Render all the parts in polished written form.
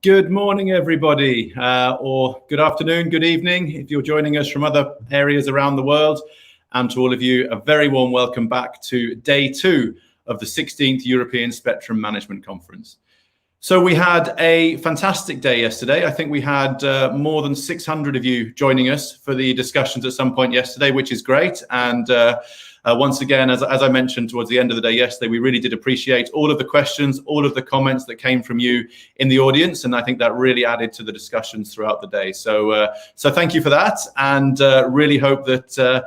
Good morning, everybody, or good afternoon, good evening, if you're joining us from other areas around the world. And to all of you, a very warm welcome back to day 2 of the 16th European Spectrum Management Conference. So we had a fantastic day yesterday. I think we had more than 600 of you joining us for the discussions at some point yesterday, which is great. And once again, as I mentioned towards the end of the day yesterday, we really did appreciate all of the questions, all of the comments that came from you in the audience. And I think that really added to the discussions throughout the day. So thank you for that, and really hope that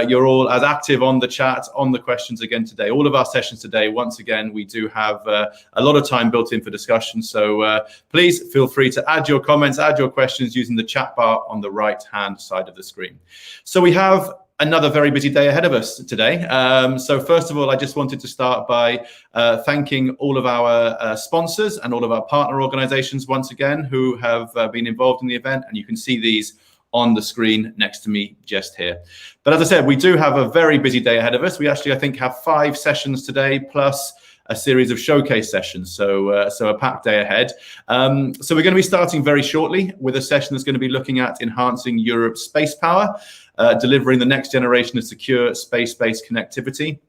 you're all as active on the chat, on the questions again today. All of our sessions today, once again, we do have a lot of time built in for discussion. So please feel free to add your comments, add your questions using the chat bar on the right-hand side of the screen. So we have another very busy day ahead of us today. So first of all, I just wanted to start by thanking all of our sponsors and all of our partner organizations once again who have been involved in the event, and you can see these on the screen next to me just here. But as I said, we do have a very busy day ahead of us. We actually, I think, have 5 sessions today, plus a series of showcase sessions, so a packed day ahead. So we're going to be starting very shortly with a session that's going to be looking at enhancing Europe's space power, delivering the next generation of secure space-based connectivity.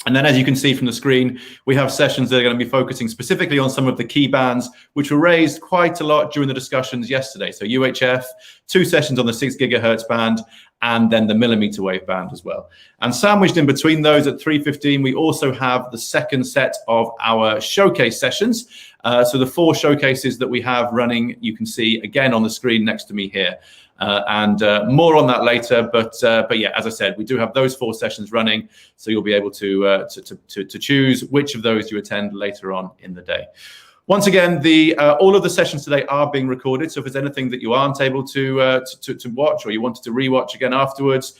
And then, as you can see from the screen, we have sessions that are going to be focusing specifically on some of the key bands, which were raised quite a lot during the discussions yesterday. So UHF, 2 sessions on the 6 gigahertz band, and then the millimeter wave band as well. And sandwiched in between those at 3:15, we also have the second set of our showcase sessions. So the 4 showcases that we have running, you can see again on the screen next to me here. And more on that later, but yeah, as I said, we do have those 4 sessions running, so you'll be able to choose which of those you attend later on in the day. Once again, all of the sessions today are being recorded, so if there's anything that you aren't able to watch, or you wanted to rewatch again afterwards,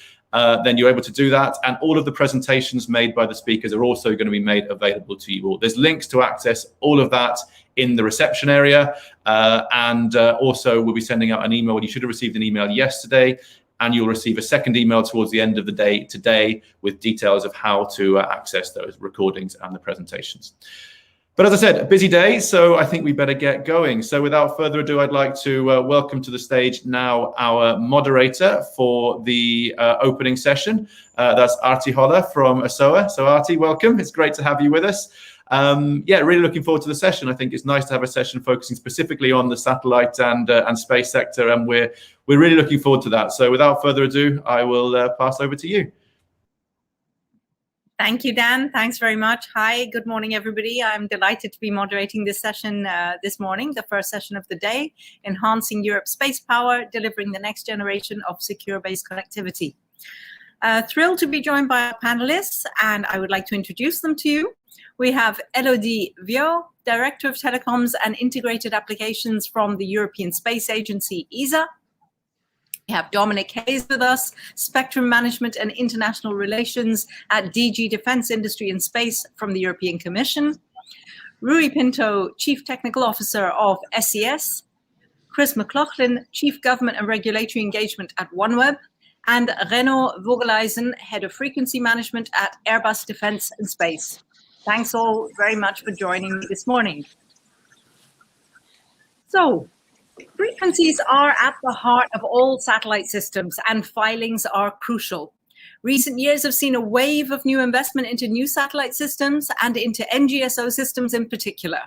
then you're able to do that. And all of the presentations made by the speakers are also going to be made available to you all. There's links to access all of that in the reception area. And also we'll be sending out an email. You should have received an email yesterday, and you'll receive a second email towards the end of the day today with details of how to access those recordings and the presentations. But as I said, a busy day, so I think we better get going. So without further ado, I'd like to welcome to the stage now our moderator for the opening session. That's Artie Holler from ASOA. So Artie, welcome. It's great to have you with us. Yeah, really looking forward to the session. I think it's nice to have a session focusing specifically on the satellite and space sector, and we're really looking forward to that. So without further ado, I will pass over to you. Thank you, Dan. Thanks very much. Hi, good morning, everybody. I'm delighted to be moderating this session this morning, the first session of the day, Enhancing Europe's Space Power, Delivering the Next Generation of Secure Base Connectivity. Thrilled to be joined by our panelists, and I would like to introduce them to you. We have Elodie Viau, Director of Telecoms and Integrated Applications from the European Space Agency, ESA. We have Dominic Hayes with us, Spectrum Management and International Relations at DG Defense Industry and Space from the European Commission. Rui Pinto, Chief Technical Officer of SES. Chris McLaughlin, Chief Government and Regulatory Engagement at OneWeb. And Renaud Vogeleisen, Head of Frequency Management at Airbus Defense and Space. Thanks all very much for joining me this morning. So, frequencies are at the heart of all satellite systems, and filings are crucial. Recent years have seen a wave of new investment into new satellite systems and into NGSO systems in particular.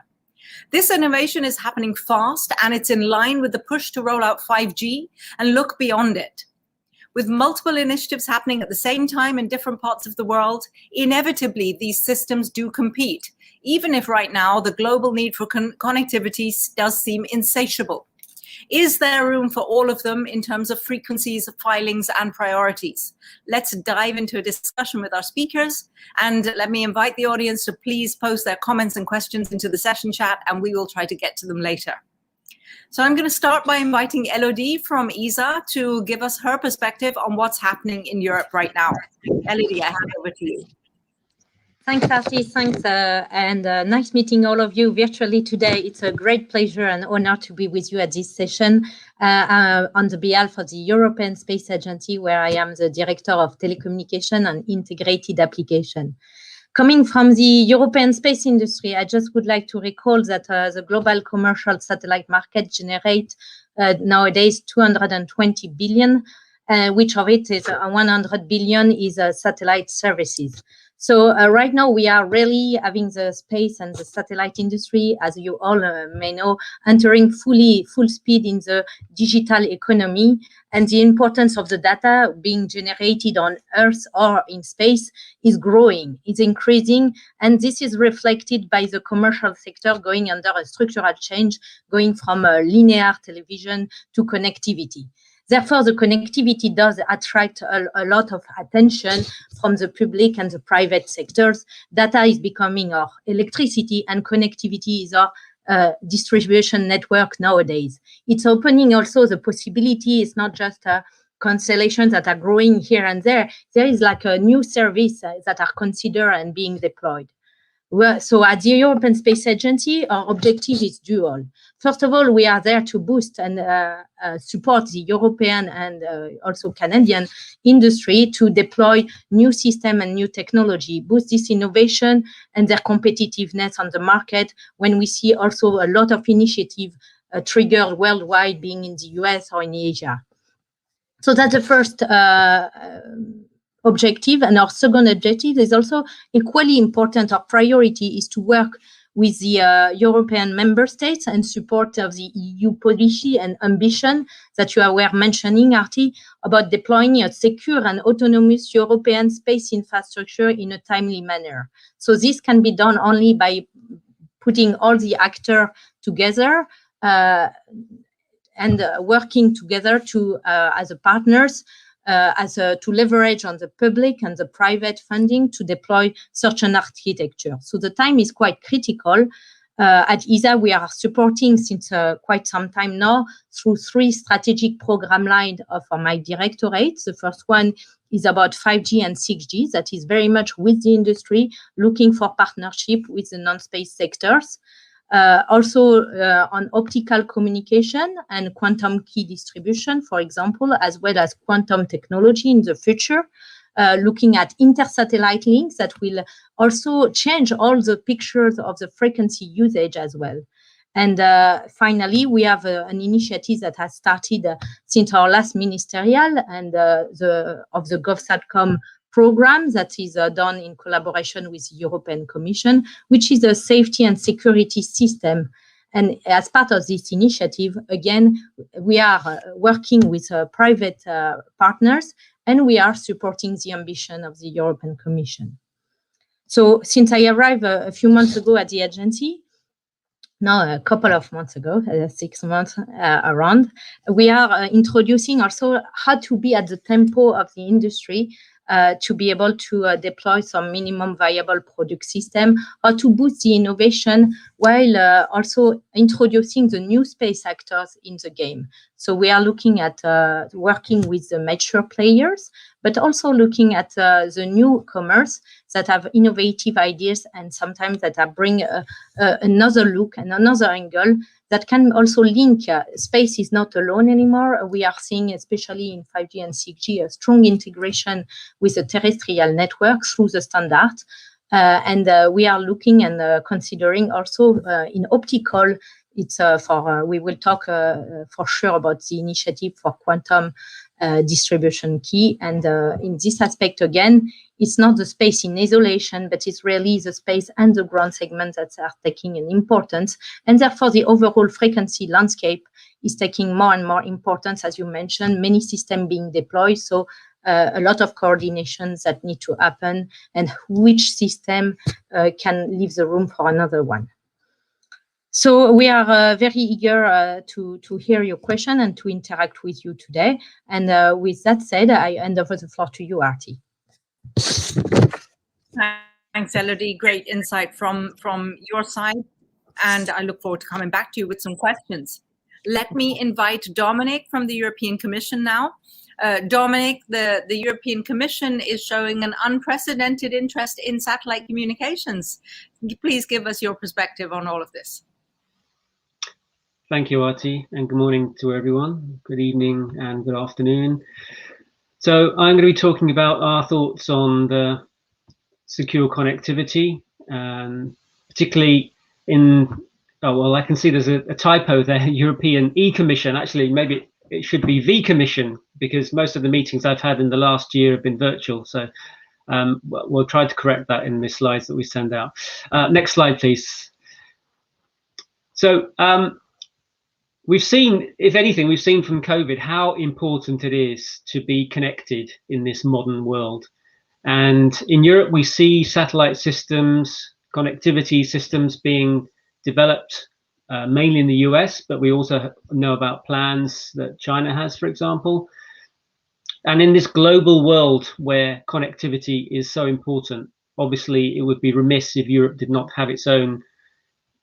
This innovation is happening fast, and it's in line with the push to roll out 5G and look beyond it. With multiple initiatives happening at the same time in different parts of the world, inevitably these systems do compete, even if right now the global need for connectivity does seem insatiable. Is there room for all of them in terms of frequencies, filings, and priorities? Let's dive into a discussion with our speakers, and let me invite the audience to please post their comments and questions into the session chat, and we will try to get to them later. So I'm going to start by inviting Elodie from ESA to give us her perspective on what's happening in Europe right now. Elodie, I hand over to you. Thanks, Artie. Thanks, and nice meeting all of you virtually today. It's a great pleasure and honor to be with you at this session on the behalf of the European Space Agency, where I am the Director of Telecommunication and Integrated Application. Coming from the European space industry, I just would like to recall that the global commercial satellite market generates nowadays 220 billion, which of it is 100 billion is satellite services. So right now we are really having the space and the satellite industry, as you all may know, entering full speed in the digital economy, and the importance of the data being generated on Earth or in space is growing, is increasing, and this is reflected by the commercial sector going under a structural change, going from linear television to connectivity. Therefore, the connectivity does attract a lot of attention from the public and the private sectors. Data is becoming our electricity, and connectivity is our distribution network nowadays. It's opening also the possibility. It's not just constellations that are growing here and there. There is like a new service that are considered and being deployed. Well, so at the European Space Agency, our objective is dual. First of all, we are there to boost and support the European and also Canadian industry to deploy new system and new technology, boost this innovation and their competitiveness on the market, when we see also a lot of initiative triggered worldwide, being in the US or in Asia. So that's the first objective. And our second objective is also equally important. Our priority is to work with the European member states and support of the EU policy and ambition that you were mentioning, Artie, about deploying a secure and autonomous European space infrastructure in a timely manner. So this can be done only by putting all the actors together and working together to as partners, to leverage on the public and the private funding to deploy such an architecture. So the time is quite critical. At ESA, we are supporting since quite some time now through 3 strategic program lines of my directorate. The first one is about 5G and 6G, that is very much with the industry, looking for partnership with the non-space sectors. Also on optical communication and quantum key distribution, for example, as well as quantum technology in the future, looking at inter-satellite links that will also change all the pictures of the frequency usage as well. And finally, we have an initiative that has started since our last ministerial and of the GovSatcom program that is done in collaboration with the European Commission, which is a safety and security system. And as part of this initiative, again, we are working with private partners, and we are supporting the ambition of the European Commission. So since I arrived a few months ago at the agency, now a couple of months ago, 6 months around, we are introducing also how to be at the tempo of the industry to be able to deploy some minimum viable product system, or to boost the innovation while also introducing the new space actors in the game. So we are looking at working with the mature players, but also looking at the newcomers that have innovative ideas and sometimes that are bring another look and another angle that can also link. Space is not alone anymore. We are seeing, especially in 5G and 6G, a strong integration with the terrestrial network through the standard. And we are looking and considering also in optical, it's we will talk for sure about the initiative for quantum distribution key. And in this aspect, again, it's not the space in isolation, but it's really the space and the ground segment that are taking an importance. And therefore, the overall frequency landscape is taking more and more importance, as you mentioned, many systems being deployed. So a lot of coordinations that need to happen, and which system can leave the room for another one. So we are very eager to hear your question and to interact with you today. And with that said, I hand over the floor to you, Artie. Thanks, Elodie. Great insight from your side. And I look forward to coming back to you with some questions. Let me invite Dominic from the European Commission now. Dominic, the European Commission is showing an unprecedented interest in satellite communications. Please give us your perspective on all of this. Thank you, Artie, and good morning to everyone. Good evening and good afternoon. So I'm going to be talking about our thoughts on the secure connectivity, particularly in, oh, well, I can see there's a typo there, European E-Commission. Actually, maybe it should be V-Commission, because most of the meetings I've had in the last year have been virtual. So we'll try to correct that in the slides that we send out. Next slide, please. So we've seen, if anything, we've seen from COVID how important it is to be connected in this modern world. And in Europe, we see satellite systems, connectivity systems being developed mainly in the US, but we also know about plans that China has, for example. And in this global world where connectivity is so important, obviously it would be remiss if Europe did not have its own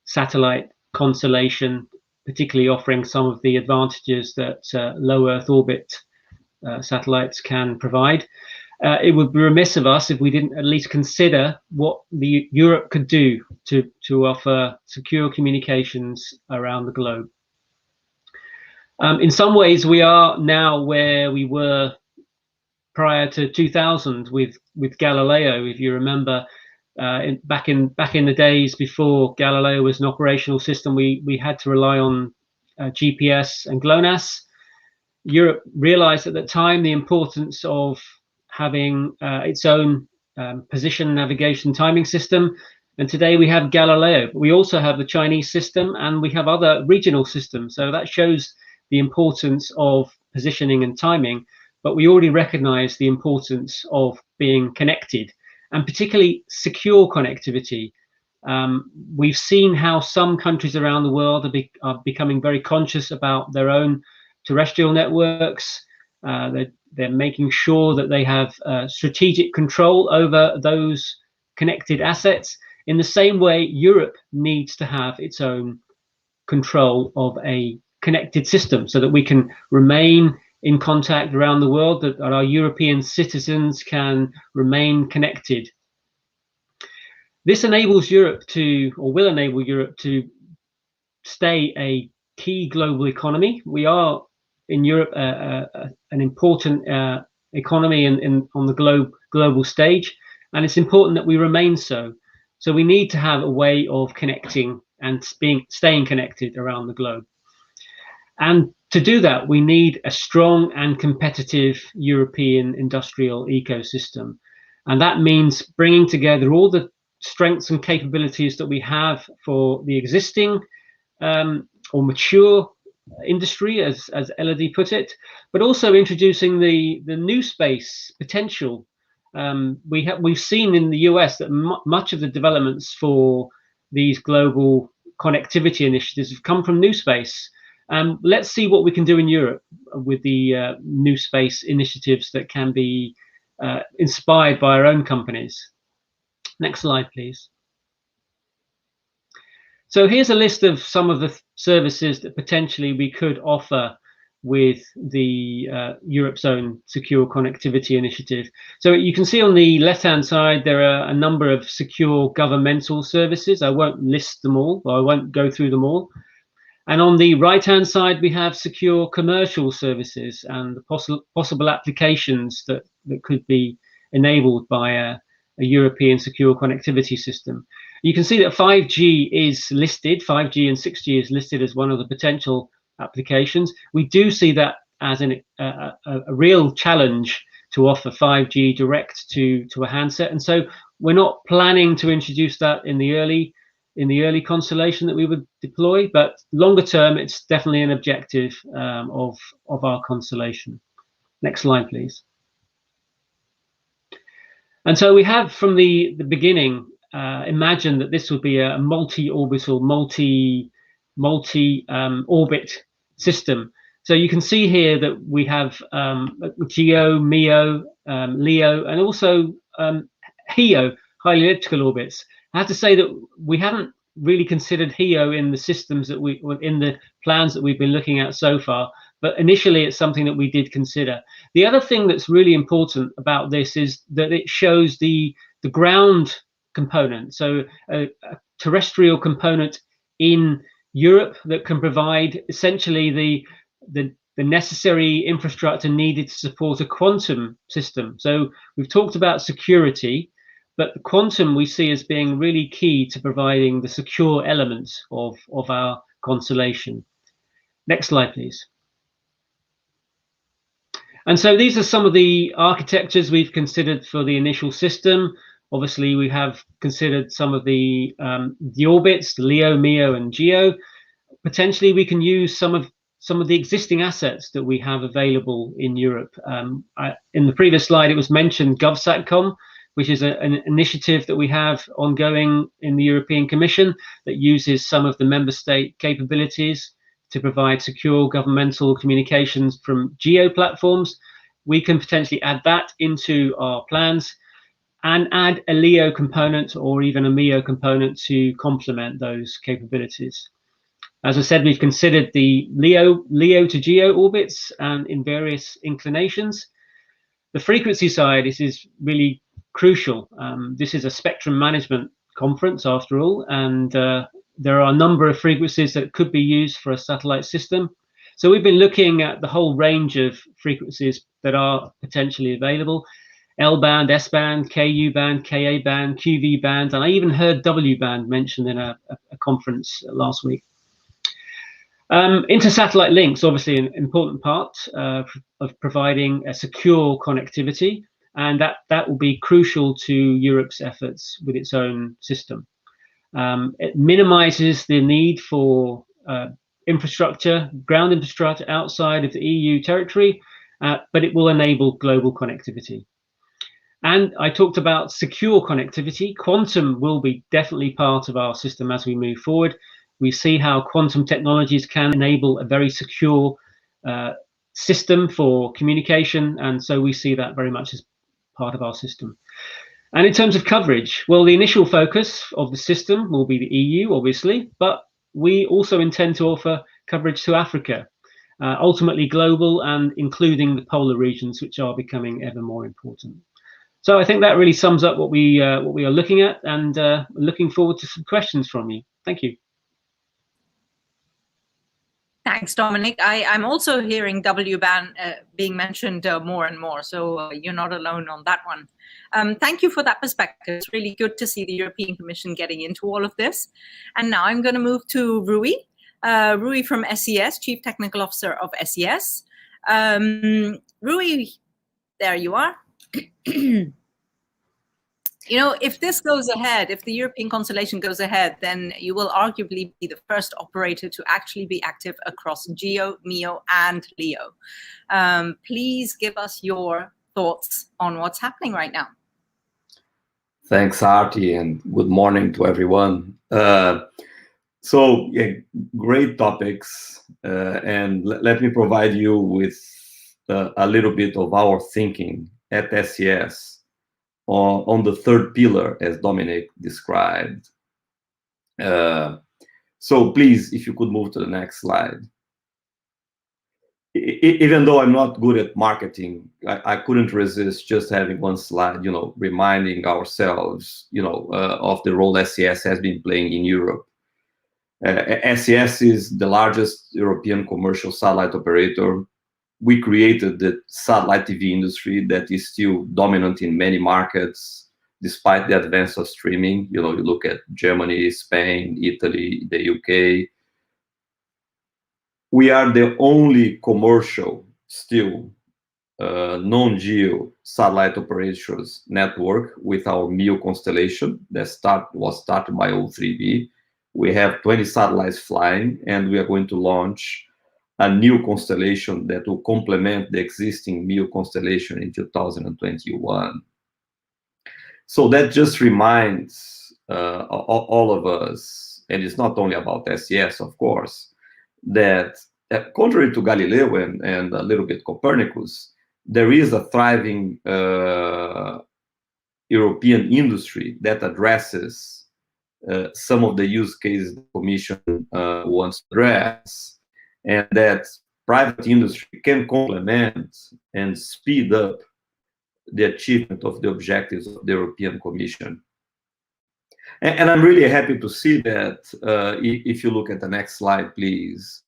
satellite constellation, particularly offering some of the advantages that low Earth orbit satellites can provide. It would be remiss of us if we didn't at least consider what Europe could do to offer secure communications around the globe. In some ways, we are now where we were prior to 2000 with Galileo. If you remember, back in the days before Galileo was an operational system, we had to rely on GPS and GLONASS. Europe realized at that time the importance of having its own position, navigation, timing system. And today we have Galileo. We also have the Chinese system, and we have other regional systems. So that shows the importance of positioning and timing. But we already recognize the importance of being connected, and particularly secure connectivity. We've seen how some countries around the world are becoming very conscious about their own terrestrial networks. They're making sure that they have strategic control over those connected assets. In the same way, Europe needs to have its own control of a connected system so that we can remain in contact around the world, that our European citizens can remain connected. This enables Europe to, or will enable Europe to stay a key global economy. We are in Europe an important economy on the global stage, and it's important that we remain so. So we need to have a way of connecting and staying connected around the globe. And to do that, we need a strong and competitive European industrial ecosystem. And that means bringing together all the strengths and capabilities that we have for the existing or mature industry, as Elodie put it, but also introducing the new space potential. We've seen in the US that much of the developments for these global connectivity initiatives have come from new space. Let's see what we can do in Europe with the new space initiatives that can be inspired by our own companies. Next slide, please. So here's a list of some of the services that potentially we could offer with the Europe's own secure connectivity initiative. So you can see on the left-hand side, there are a number of secure governmental services. I won't list them all, or I won't go through them all. And on the right-hand side, we have secure commercial services and the possible applications that could be enabled by a European secure connectivity system. You can see that 5G is listed, 5G and 6G is listed as one of the potential applications. We do see that as a real challenge to offer 5G direct to a handset. And so we're not planning to introduce that in the early constellation that we would deploy, but longer term, it's definitely an objective of our constellation. Next slide, please. And so we have from the beginning imagined that this would be a multi-orbital, multi-orbit system. So you can see here that we have GEO, MEO, LEO, and also HEO, highly elliptical orbits. I have to say that we haven't really considered HEO in the systems that in the plans that we've been looking at so far, but initially it's something that we did consider. The other thing that's really important about this is that it shows the ground component, so a terrestrial component in Europe that can provide essentially the necessary infrastructure needed to support a quantum system. So we've talked about security, but the quantum we see as being really key to providing the secure elements of our constellation. Next slide, please. And so these are some of the architectures we've considered for the initial system. Obviously, we have considered some of the orbits, LEO, MEO, and GEO. Potentially, we can use some of the existing assets that we have available in Europe. In the previous slide, it was mentioned GovSatcom, which is an initiative that we have ongoing in the European Commission that uses some of the member state capabilities to provide secure governmental communications from GEO platforms. We can potentially add that into our plans and add a LEO component or even a MEO component to complement those capabilities. As I said, we've considered the LEO to GEO orbits in various inclinations. The frequency side, this is really crucial. This is a spectrum management conference after all, and there are a number of frequencies that could be used for a satellite system. So we've been looking at the whole range of frequencies that are potentially available: L-band, S-band, Ku-band, Ka-band, QV-band, and I even heard W-band mentioned in a conference last week. Inter-satellite links, obviously an important part of providing a secure connectivity, and that will be crucial to Europe's efforts with its own system. It minimizes the need for ground infrastructure outside of the EU territory, but it will enable global connectivity. And I talked about secure connectivity. Quantum will be definitely part of our system as we move forward. We see how quantum technologies can enable a very secure system for communication, and so we see that very much as part of our system. And in terms of coverage, well, the initial focus of the system will be the EU, obviously, but we also intend to offer coverage to Africa, ultimately global and including the polar regions, which are becoming ever more important. So I think that really sums up what we are looking at, and looking forward to some questions from you. Thank you. Thanks, Dominic. I'm also hearing W-band being mentioned more and more, so you're not alone on that one. Thank you for that perspective. It's really good to see the European Commission getting into all of this. And now I'm going to move to Rui. Rui from SES, Chief Technical Officer of SES. Rui, there you are. You know, if this goes ahead, if the European constellation goes ahead, then you will arguably be the first operator to actually be active across GEO, MEO, and LEO. Please give us your thoughts on what's happening right now. Thanks, Artie, and good morning to everyone. So, yeah, great topics, and let me provide you with a little bit of our thinking at SES on the third pillar, as Dominic described. So please, if you could move to the next slide. Even though I'm not good at marketing, I couldn't resist just having one slide, you know, reminding ourselves, you know, of the role SES has been playing in Europe. SES is the largest European commercial satellite operator. We created the satellite TV industry that is still dominant in many markets, despite the advance of streaming. You know, you look at Germany, Spain, Italy, the UK. We are the only commercial, still, non-GEO satellite operators network with our MEO constellation that was started by O3b. We have 20 satellites flying, and we are going to launch a new constellation that will complement the existing MEO constellation in 2021. So that just reminds all of us, and it's not only about SES, of course, that contrary to Galileo and a little bit Copernicus, there is a thriving European industry that addresses some of the use cases the Commission wants to address, and that private industry can complement and speed up the achievement of the objectives of the European Commission. And I'm really happy to see that, if you look at the next slide, please,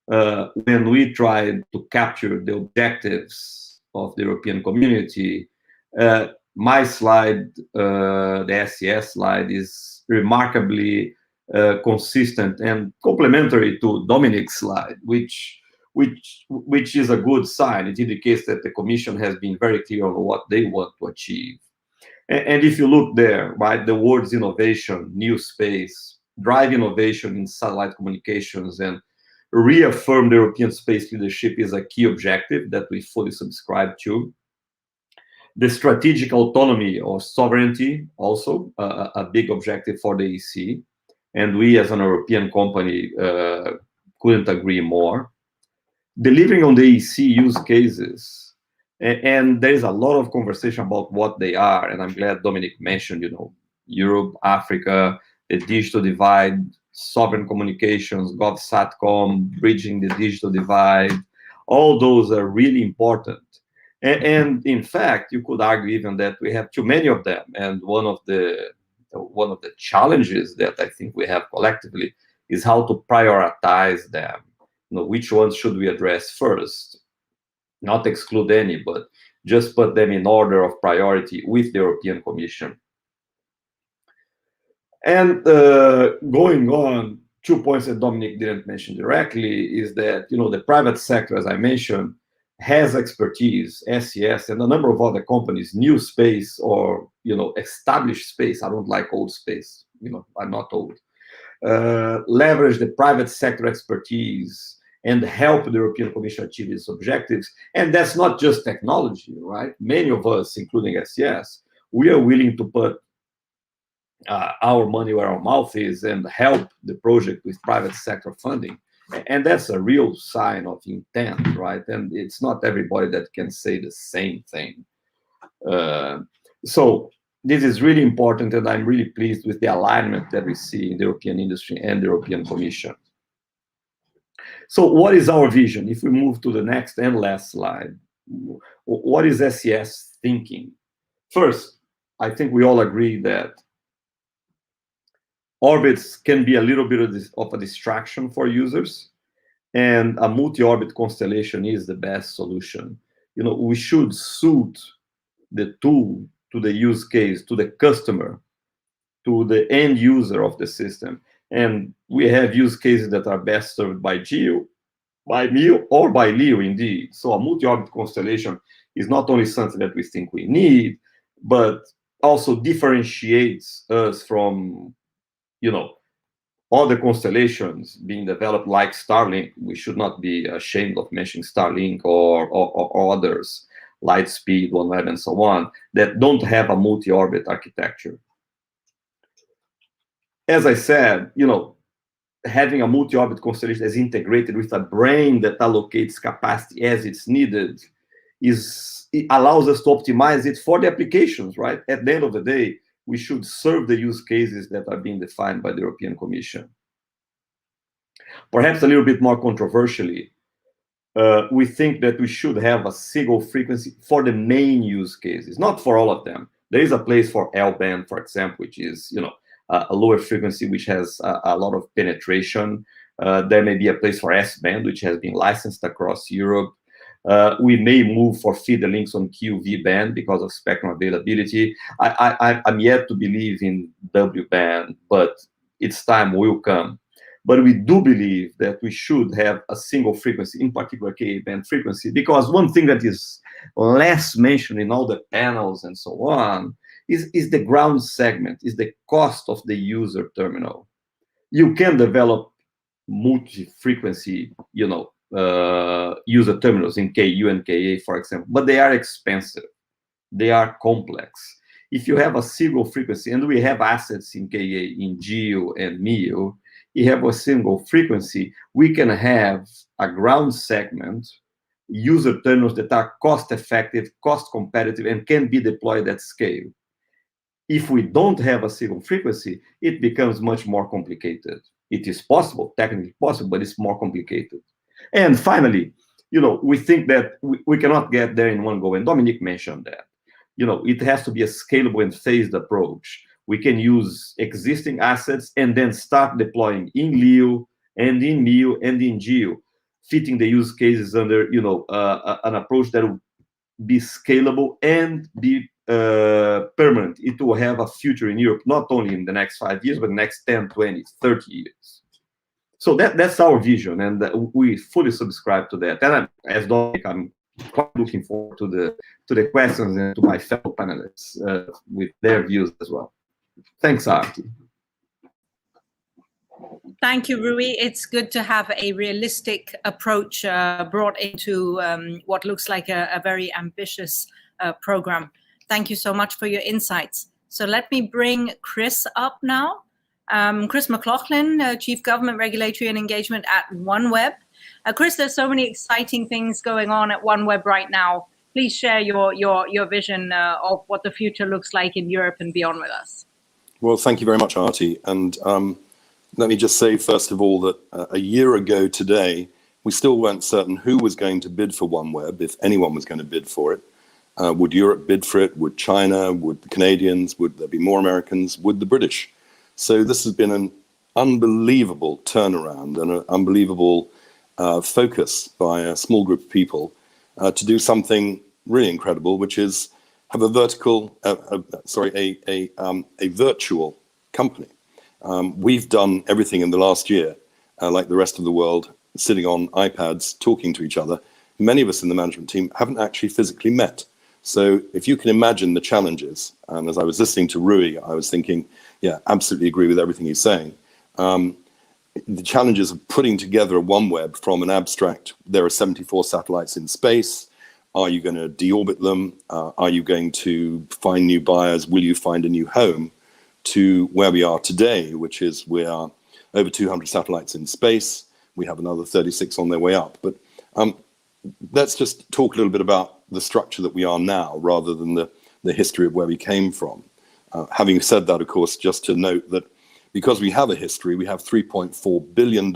when we tried to capture the objectives of the European community, my slide, the SES slide, is remarkably consistent and complementary to Dominic's slide, which is a good sign. It indicates that the Commission has been very clear on what they want to achieve. And if you look there, right, the words innovation, new space, drive innovation in satellite communications, and reaffirm the European space leadership is a key objective that we fully subscribe to. The strategic autonomy or sovereignty, also a big objective for the EC. And we as an European company couldn't agree more. Delivering on the EC use cases. And there's a lot of conversation about what they are. And I'm glad Dominic mentioned, Europe, Africa, the digital divide, sovereign communications, GovSatcom, bridging the digital divide. All those are really important. And in fact, you could argue even that we have too many of them. And one of the challenges that I think we have collectively is how to prioritize them. Which ones should we address first? Not exclude any, but just put them in order of priority with the European Commission. And going on, 2 points that Dominic didn't mention directly is that, the private sector, as I mentioned, has expertise, SES, and a number of other companies, new space or, established space. I don't like old space, I'm not old. Leverage the private sector expertise and help the European Commission achieve its objectives. And that's not just technology, right? Many of us, including SES, we are willing to put our money where our mouth is and help the project with private sector funding. And that's a real sign of intent, right? And it's not everybody that can say the same thing. So this is really important, and I'm really pleased with the alignment that we see in the European industry and the European Commission. So what is our vision? If we move to the next and last slide, what is SES thinking? First, I think we all agree that orbits can be a little bit of a distraction for users, and a multi-orbit constellation is the best solution. We should suit the tool to the use case, to the customer, to the end user of the system. And we have use cases that are best served by GEO, by MEO, or by LEO indeed. So a multi-orbit constellation is not only something that we think we need, but also differentiates us from, other constellations being developed like Starlink. We should not be ashamed of mentioning Starlink or others, Lightspeed, OneWeb, and so on, that don't have a multi-orbit architecture. As I said, having a multi-orbit constellation that's integrated with a brain that allocates capacity as it's needed it allows us to optimize it for the applications, right? At the end of the day, we should serve the use cases that are being defined by the European Commission. Perhaps a little bit more controversially, we think that we should have a single frequency for the main use cases, not for all of them. There is a place for L-band, for example, which is, a lower frequency, which has a lot of penetration. There may be a place for S-band, which has been licensed across Europe. We may move for feeder links on QV band because of spectrum availability. I'm yet to believe in W-band, but its time will come. But we do believe that we should have a single frequency, in particular Ka-band frequency, because one thing that is less mentioned in all the panels and so on is the ground segment, is the cost of the user terminal. You can develop multi-frequency, user terminals in KU and KA, for example, but they are expensive. They are complex. If you have a single frequency, and we have assets in KA, in GEO and MEO, you have a single frequency, we can have a ground segment, user terminals that are cost-effective, cost-competitive, and can be deployed at scale. If we don't have a single frequency, it becomes much more complicated. It is possible, technically possible, but it's more complicated. And finally, we think that we cannot get there in one go, and Dominic mentioned that. It has to be a scalable and phased approach. We can use existing assets and then start deploying in LEO and in MEO and in GEO, fitting the use cases under, an approach that will be scalable and be permanent. It will have a future in Europe, not only in the next 5 years, but the next 10, 20, 30 years. So that's our vision, and we fully subscribe to that. And as Dominic, I'm quite looking forward to the questions and to my fellow panelists with their views as well. Thanks, Arti. Thank you, Rui. It's good to have a realistic approach brought into what looks like a very ambitious program. Thank you so much for your insights. So let me bring Chris up now. Chris McLaughlin, Chief Government Regulatory and Engagement at OneWeb. Chris, there's so many exciting things going on at OneWeb right now. Please share your vision of what the future looks like in Europe and beyond with us. Well, thank you very much, Arti. And let me just say, first of all, that a year ago today, we still weren't certain who was going to bid for OneWeb, if anyone was going to bid for it. Would Europe bid for it? Would China? Would the Canadians? Would there be more Americans? Would the British? So this has been an unbelievable turnaround and an unbelievable focus by a small group of people to do something really incredible, which is have a virtual company. We've done everything in the last year, like the rest of the world, sitting on iPads, talking to each other. Many of us in the management team haven't actually physically met. So if you can imagine the challenges, and as I was listening to Rui, I was thinking, yeah, absolutely agree with everything he's saying. The challenges of putting together a OneWeb from an abstract, there are 74 satellites in space. Are you going to deorbit them? Are you going to find new buyers? Will you find a new home? To where we are today, which is we are over 200 satellites in space. We have another 36 on their way up. But let's just talk a little bit about the structure that we are now, rather than the history of where we came from. Having said that, of course, just to note that because we have a history, we have $3.4 billion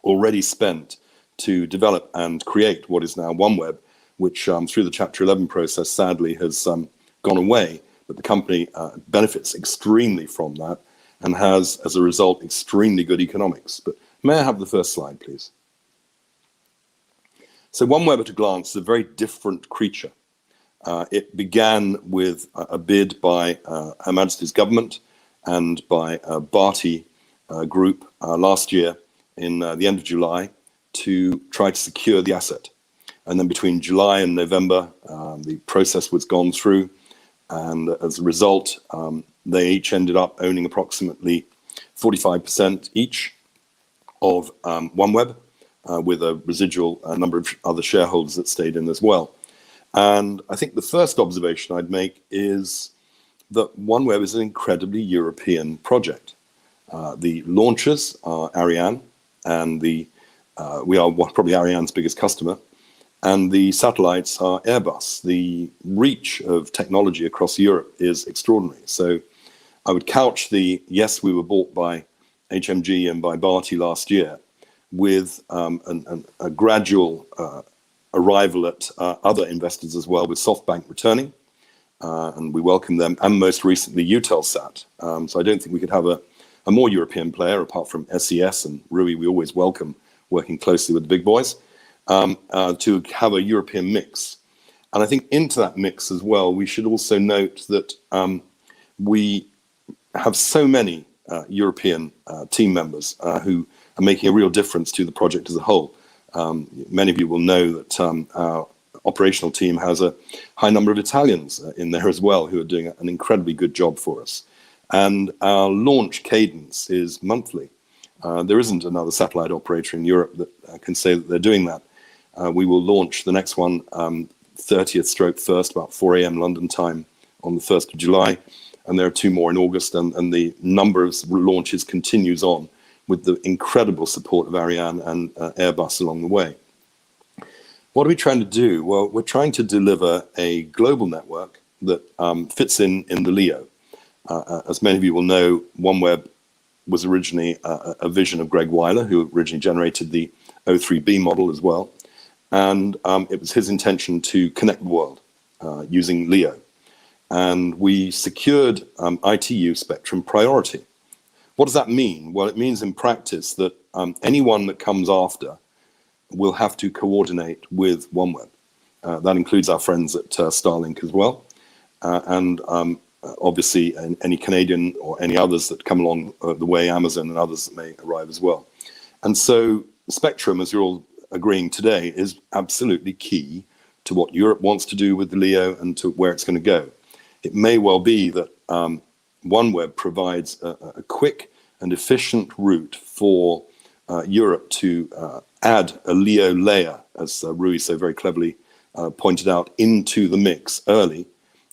already spent to develop and create what is now OneWeb, which through the Chapter 11 process, sadly, has gone away. But the company benefits extremely from that and has, as a result, extremely good economics. But may I have the first slide, please? So OneWeb at a glance is a very different creature. It began with a bid by Her Majesty's government and by Bharti Group last year in the end of July to try to secure the asset. And then between July and November, the process was gone through. And as a result, they each ended up owning approximately 45% each of OneWeb, with a residual number of other shareholders that stayed in as well. And I think the first observation I'd make is that OneWeb is an incredibly European project. The launchers are Ariane, and we are probably Ariane's biggest customer. And the satellites are Airbus. The reach of technology across Europe is extraordinary. So I would couch yes, we were bought by HMG and by Bharti last year, with a gradual arrival at other investors as well, with SoftBank returning, and we welcome them, and most recently Eutelsat. So I don't think we could have a more European player, apart from SES and Rui. We always welcome working closely with the big boys. To have a European mix. And I think into that mix as well, we should also note that we have so many European team members who are making a real difference to the project as a whole. Many of you will know that our operational team has a high number of Italians in there as well, who are doing an incredibly good job for us. And our launch cadence is monthly. There isn't another satellite operator in Europe that can say that they're doing that. We will launch the next one 30th/1st, about 4 a.m. London time on the 1st of July. And there are 2 more in August, and the number of launches continues on with the incredible support of Ariane and Airbus along the way. What are we trying to do? Well, we're trying to deliver a global network that fits in the LEO. As many of you will know, OneWeb was originally a vision of Greg Weiler, who originally generated the O3B model as well. And it was his intention to connect the world using LEO. And we secured ITU spectrum priority. What does that mean? Well, it means in practice that anyone that comes after will have to coordinate with OneWeb. That includes our friends at Starlink as well. and obviously any Canadian or any others that come along the way, Amazon and others that may arrive as well. And so spectrum, as you're all agreeing today, is absolutely key to what Europe wants to do with the LEO and to where it's going to go. It may well be that OneWeb provides a quick and efficient route for Europe to add a LEO layer, as Rui so very cleverly pointed out, into the mix early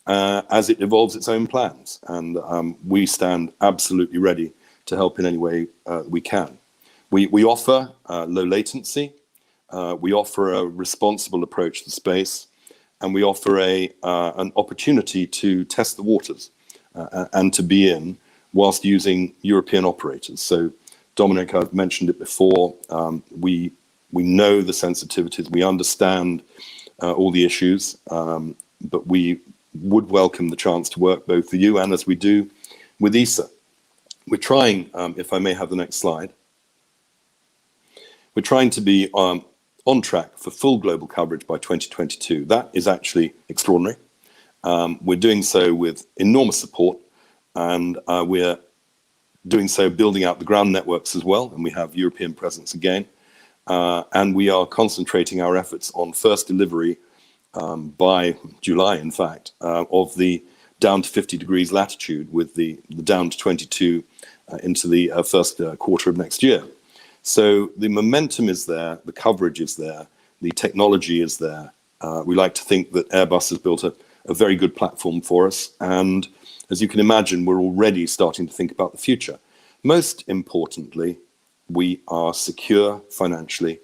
as it evolves its own plans. And we stand absolutely ready to help in any way we can. We offer low latency, we offer a responsible approach to space, and we offer an opportunity to test the waters and to be in whilst using European operators. So Dominic, I've mentioned it before, we know the sensitivities, we understand all the issues, but we would welcome the chance to work both with you and, as we do, with ESA. We're trying, if I may have the next slide, we're trying to be on track for full global coverage by 2022. That is actually extraordinary. We're doing so with enormous support, and we're doing so building out the ground networks as well, and we have European presence again. And we are concentrating our efforts on first delivery by July, in fact, of the down to 50 degrees latitude, with the down to 22 into the first quarter of next year. So the momentum is there, the coverage is there, the technology is there. We like to think that Airbus has built a very good platform for us. And as you can imagine, we're already starting to think about the future. Most importantly, we are secure financially.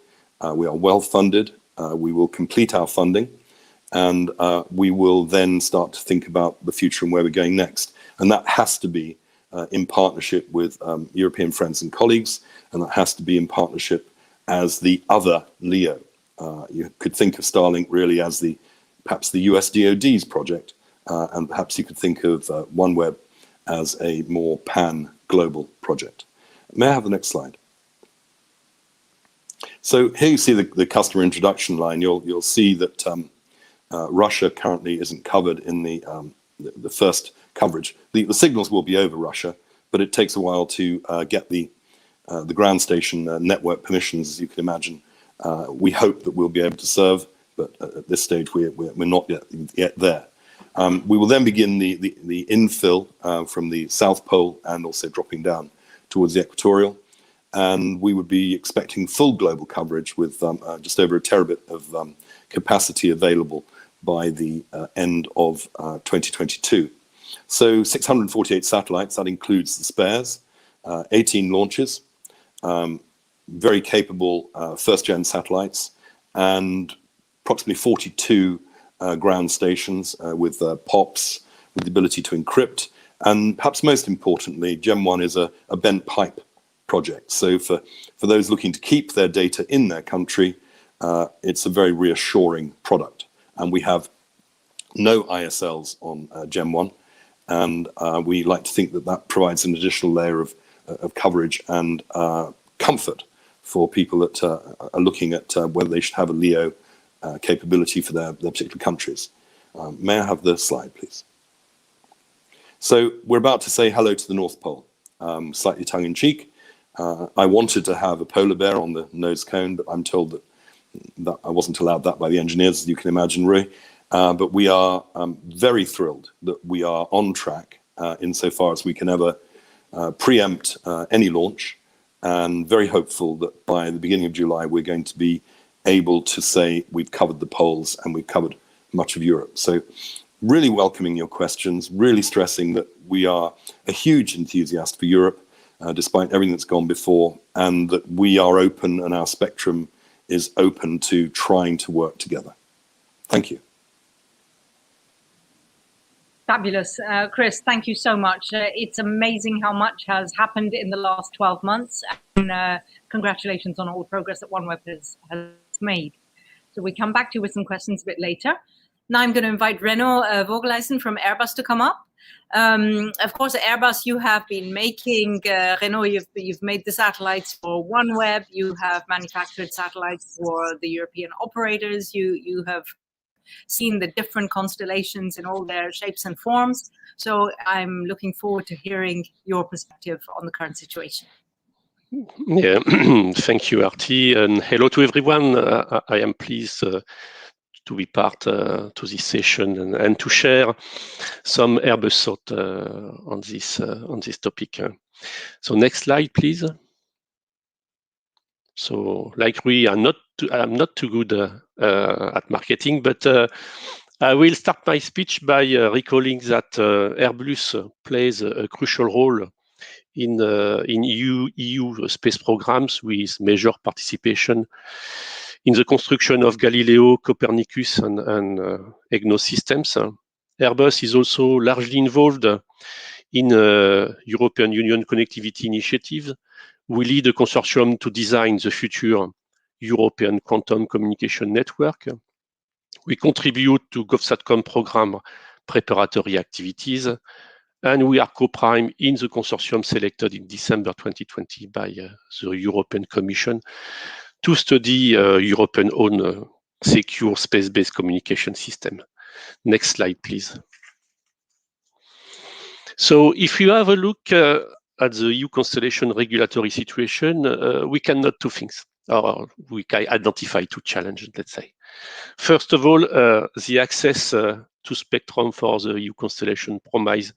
We are well funded. We will complete our funding, and we will then start to think about the future and where we're going next. And that has to be in partnership with European friends and colleagues, and that has to be in partnership as the other LEO. You could think of Starlink really as perhaps the US DoD's project, and perhaps you could think of OneWeb as a more pan-global project. May I have the next slide? So here you see the customer introduction line. You'll see that Russia currently isn't covered in the first coverage. The signals will be over Russia, but it takes a while to get the ground station network permissions, as you can imagine. We hope that we'll be able to serve, but at this stage we're not yet there. We will then begin the infill from the South Pole and also dropping down towards the equatorial. And we would be expecting full global coverage with just over a terabit of capacity available by the end of 2022. So 648 satellites, that includes the spares, 18 launches, very capable first-gen satellites, and approximately 42 ground stations with POPs, with the ability to encrypt. And perhaps most importantly, Gem1 is a bent pipe project. So for those looking to keep their data in their country, it's a very reassuring product. And we have no ISLs on Gem1. And we like to think that that provides an additional layer of coverage and comfort for people that are looking at whether they should have a LEO capability for their particular countries. May I have the slide, please? So we're about to say hello to the North Pole, slightly tongue-in-cheek. I wanted to have a polar bear on the nose cone, but I'm told that I wasn't allowed that by the engineers, as you can imagine, Rui. But we are very thrilled that we are on track insofar as we can ever preempt any launch, and very hopeful that by the beginning of July we're going to be able to say we've covered the poles and we've covered much of Europe. So really welcoming your questions, really stressing that we are a huge enthusiast for Europe, despite everything that's gone before, and that we are open and our spectrum is open to trying to work together. Thank you. Fabulous. Chris, thank you so much. It's amazing how much has happened in the last 12 months, and congratulations on all the progress that OneWeb has made. So we come back to you with some questions a bit later. Now I'm going to invite Renaud Vogeleisen from Airbus to come up. Of course, Airbus, you have been making, Renaud, you've made the satellites for OneWeb, you have manufactured satellites for the European operators, you have seen the different constellations in all their shapes and forms. So I'm looking forward to hearing your perspective on the current situation. Yeah, thank you, Artie, and hello to everyone. I am pleased to be part to this session and to share some Airbus thought on this topic. So next slide, please. So, like I'm not too good at marketing, but I will start my speech by recalling that Airbus plays a crucial role in EU space programs with major participation in the construction of Galileo, Copernicus, and EGNOS systems. Airbus is also largely involved in European Union connectivity initiatives. We lead a consortium to design the future European quantum communication network. We contribute to GovSatcom program preparatory activities, and we are co-prime in the consortium selected in December 2020 by the European Commission to study European-owned secure space-based communication system. Next slide, please. So if you have a look at the EU constellation regulatory situation, we can note two things, or we can identify two challenges, let's say. First of all, the access to spectrum for the EU constellation promise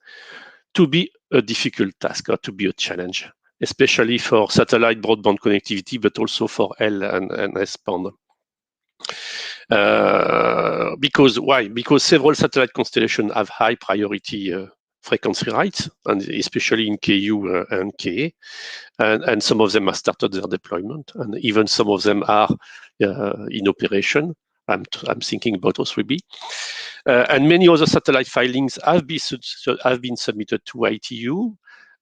to be a difficult task or to be a challenge, especially for satellite broadband connectivity, but also for L and S band. Because why? Because several satellite constellations have high priority frequency rights, and especially in KU and KA, and some of them have started their deployment, and even some of them are in operation. I'm thinking about O3b. And many other satellite filings have been submitted to ITU,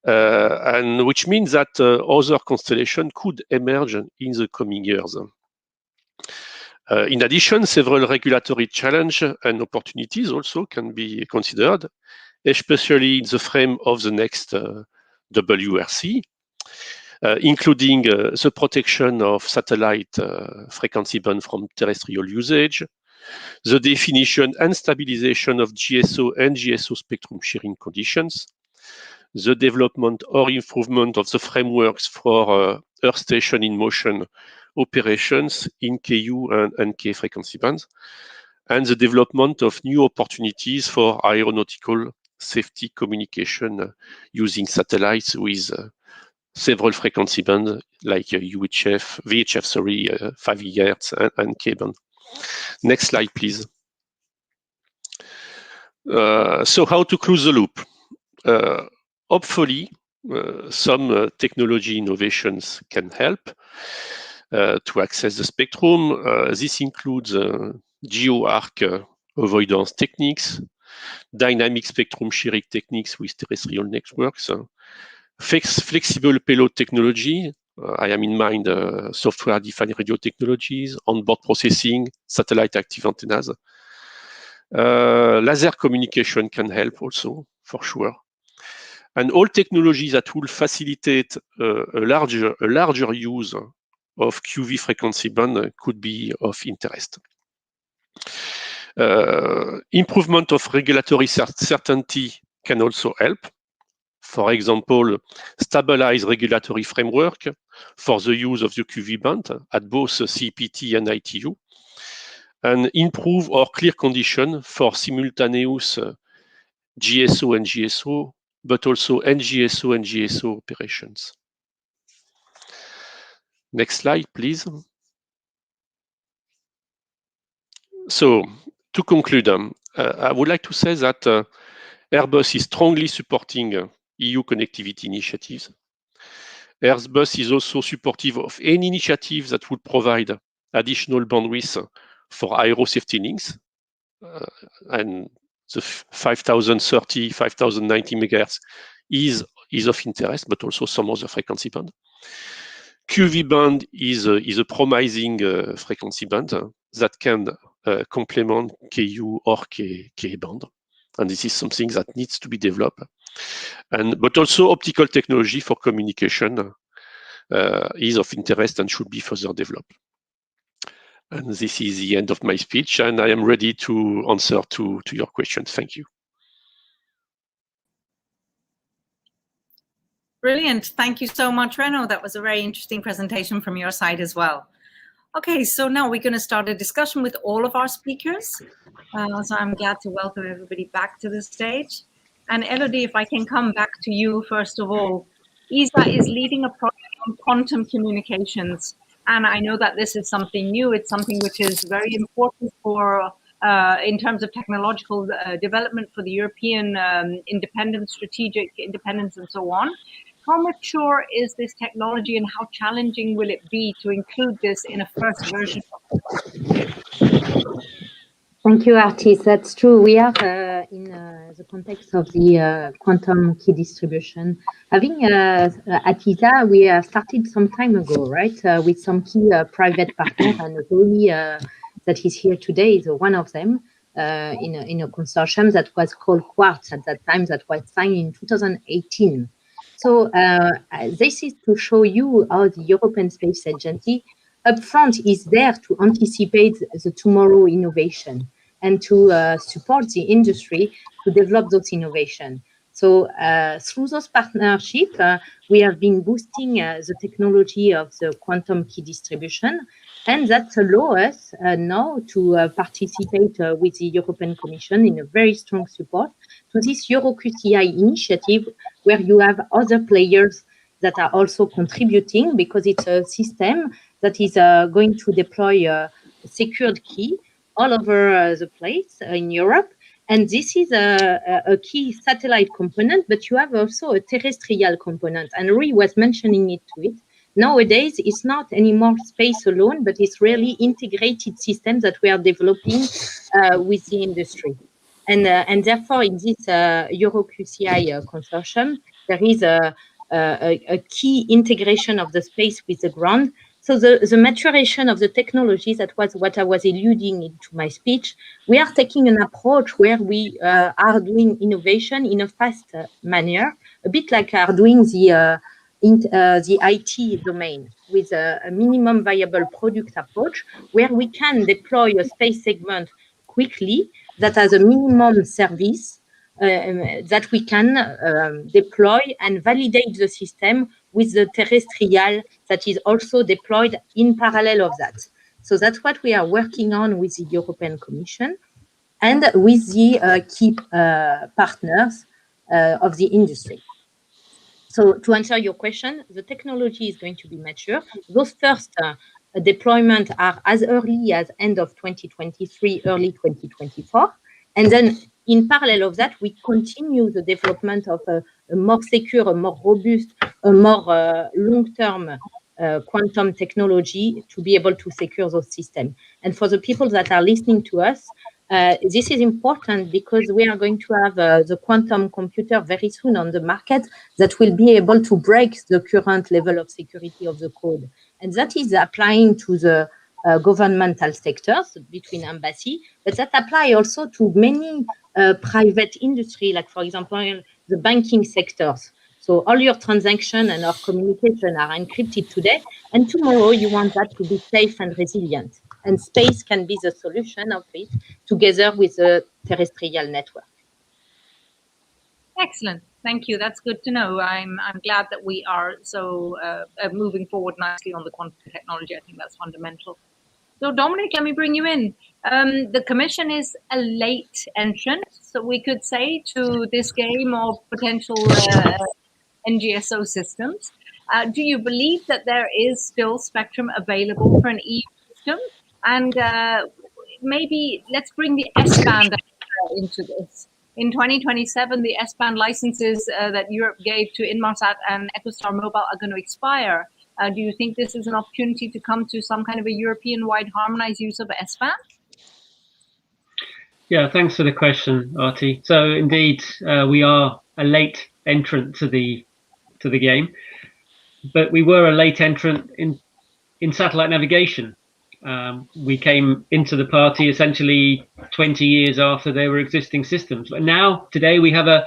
and which means that other constellations could emerge in the coming years. In addition, several regulatory challenges and opportunities also can be considered, especially in the frame of the next WRC, including the protection of satellite frequency band from terrestrial usage, the definition and stabilization of GSO and GSO spectrum sharing conditions, the development or improvement of the frameworks for Earth Station in motion operations in KU and K frequency bands, and the development of new opportunities for aeronautical safety communication using satellites with several frequency bands like VHF, 5 GHz and K band. Next slide, please. So how to close the loop? Hopefully, some technology innovations can help to access the spectrum. This includes geo-arc avoidance techniques, dynamic spectrum sharing techniques with terrestrial networks, flexible payload technology. I am in mind software-defined radio technologies, onboard processing, satellite active antennas. Laser communication can help also, for sure. And all technologies that will facilitate a larger use of QV frequency band could be of interest. Improvement of regulatory certainty can also help. For example, stabilize regulatory framework for the use of the QV band at both CPT and ITU, and improve or clear condition for simultaneous GSO and GSO, but also NGSO and GSO operations. Next slide, please. So, to conclude, I would like to say that Airbus is strongly supporting EU connectivity initiatives. Airbus is also supportive of any initiative that would provide additional bandwidth for aero safety links, and the 5030, 5090 MHz is of interest, but also some other frequency band. QV band is a promising frequency band that can complement KU or K band, and this is something that needs to be developed. But also optical technology for communication is of interest and should be further developed. And this is the end of my speech, and I am ready to answer to your questions. Thank you. Brilliant. Thank you so much, Renaud. That was a very interesting presentation from your side as well. Okay, so now we're going to start a discussion with all of our speakers. So I'm glad to welcome everybody back to the stage. And Elodie, if I can come back to you first of all. ESA is leading a project on quantum communications. And I know that this is something new. It's something which is very important for, in terms of technological development for the European independence, strategic independence, and so on. How mature is this technology and how challenging will it be to include this in a first version? Thank you, Artis. That's true. We are in the context of the quantum key distribution. Having at ESA, we started some time ago, right, with some key private partners, and Zoe that is here today is one of them in a consortium that was called Quartz at that time, that was signed in 2018. So this is to show you how the European Space Agency upfront is there to anticipate the tomorrow innovation and to support the industry to develop those innovations. So through those partnerships, we have been boosting the technology of the quantum key distribution, and that allows us now to participate with the European Commission in a very strong support to this EuroQCI initiative, where you have other players that are also contributing, because it's a system that is going to deploy a secured key all over the place in Europe. And this is a key satellite component, but you have also a terrestrial component. And Rui was mentioning it to it. Nowadays, it's not anymore space alone, but it's really integrated systems that we are developing with the industry. And therefore, in this EuroQCI consortium, there is a key integration of the space with the ground. So the maturation of the technology, that was what I was alluding into my speech. We are taking an approach where we are doing innovation in a fast manner, a bit like are doing the IT domain, with a minimum viable product approach, where we can deploy a space segment quickly that has a minimum service that we can deploy and validate the system with the terrestrial that is also deployed in parallel of that. So that's what we are working on with the European Commission and with the key partners of the industry. So to answer your question, the technology is going to be mature. Those first deployment are as early as end of 2023, early 2024. And then in parallel of that, we continue the development of a more secure, a more robust, a more long-term quantum technology to be able to secure those systems. And for the people that are listening to us, this is important because we are going to have the quantum computer very soon on the market that will be able to break the current level of security of the code. And that is applying to the governmental sectors between embassy, but that apply also to many private industry, like for example, the banking sectors. So all your transactions and our communication are encrypted today, and tomorrow you want that to be safe and resilient. And space can be the solution of it, together with the terrestrial network. Excellent. Thank you. That's good to know. I'm glad that we are so moving forward nicely on the quantum technology. I think that's fundamental. So Dominic, let me bring you in. The Commission is a late entrant, so we could say, to this game of potential NGSO systems. Do you believe that there is still spectrum available for an EU system? And maybe let's bring the S-band into this. In 2027, the S-band licenses that Europe gave to Inmarsat and EchoStar Mobile are going to expire. Do you think this is an opportunity to come to some kind of a European-wide harmonized use of S-band? Yeah, thanks for the question, Artie. So indeed, we are a late entrant to the game, but we were a late entrant in satellite navigation. We came into the party essentially 20 years after there were existing systems. But now, today, we have a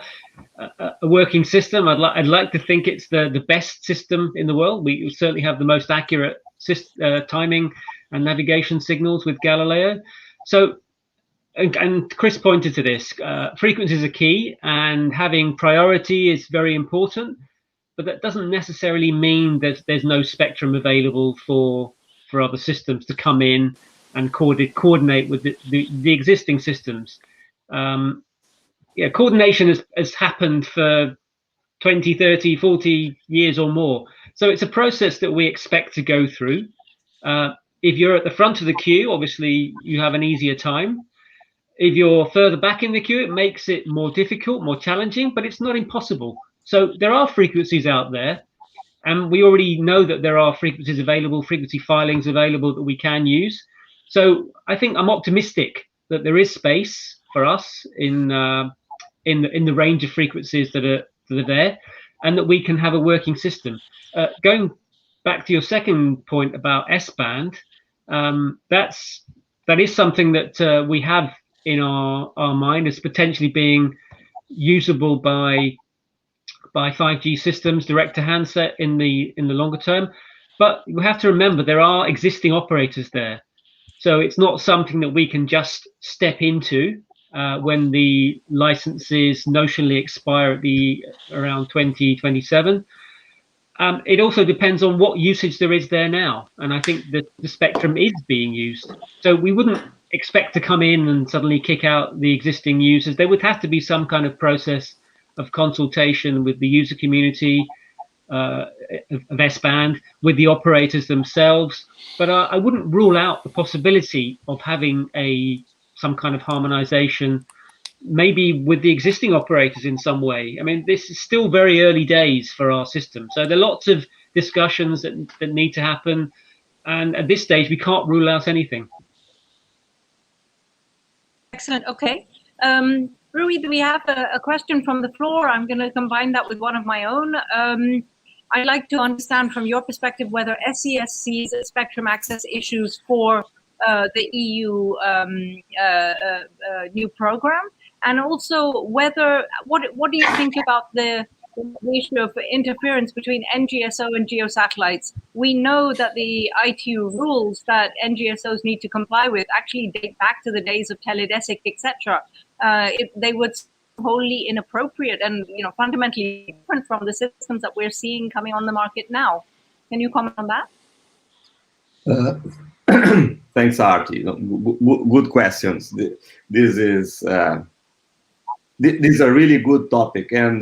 working system. I'd like to think it's the best system in the world. We certainly have the most accurate timing and navigation signals with Galileo. So, and Chris pointed to this, frequencies are key, and having priority is very important, but that doesn't necessarily mean that there's no spectrum available for other systems to come in and coordinate with the existing systems. Yeah, coordination has happened for 20, 30, 40 years or more. So it's a process that we expect to go through. If you're at the front of the queue, obviously you have an easier time. If you're further back in the queue, it makes it more difficult, more challenging, but it's not impossible. So there are frequencies out there, and we already know that there are frequencies available, frequency filings available that we can use. So I think I'm optimistic that there is space for us in the range of frequencies that are there, and that we can have a working system. Going back to your second point about S-band, that is something that we have in our mind as potentially being usable by 5G systems, direct to handset in the longer term. But we have to remember there are existing operators there, so it's not something that we can just step into when the licenses notionally expire at around 2027. It also depends on what usage there is there now, and I think that the spectrum is being used. So we wouldn't expect to come in and suddenly kick out the existing users. There would have to be some kind of process of consultation with the user community of S-band, with the operators themselves. But I wouldn't rule out the possibility of having some kind of harmonization, maybe with the existing operators in some way. I mean, this is still very early days for our system. So there are lots of discussions that need to happen. And at this stage, we can't rule out anything. Excellent. Okay. Rui, we have a question from the floor. I'm going to combine that with one of my own. I'd like to understand from your perspective whether SES sees spectrum access issues for the EU new program, and also what do you think about the issue of interference between NGSO and geosatellites? We know that the ITU rules that NGSOs need to comply with actually date back to the days of Teledesic, etc. They would wholly inappropriate and fundamentally different from the systems that we're seeing coming on the market now. Can you comment on that? Thanks, Artie. Good questions. This is a really good topic, and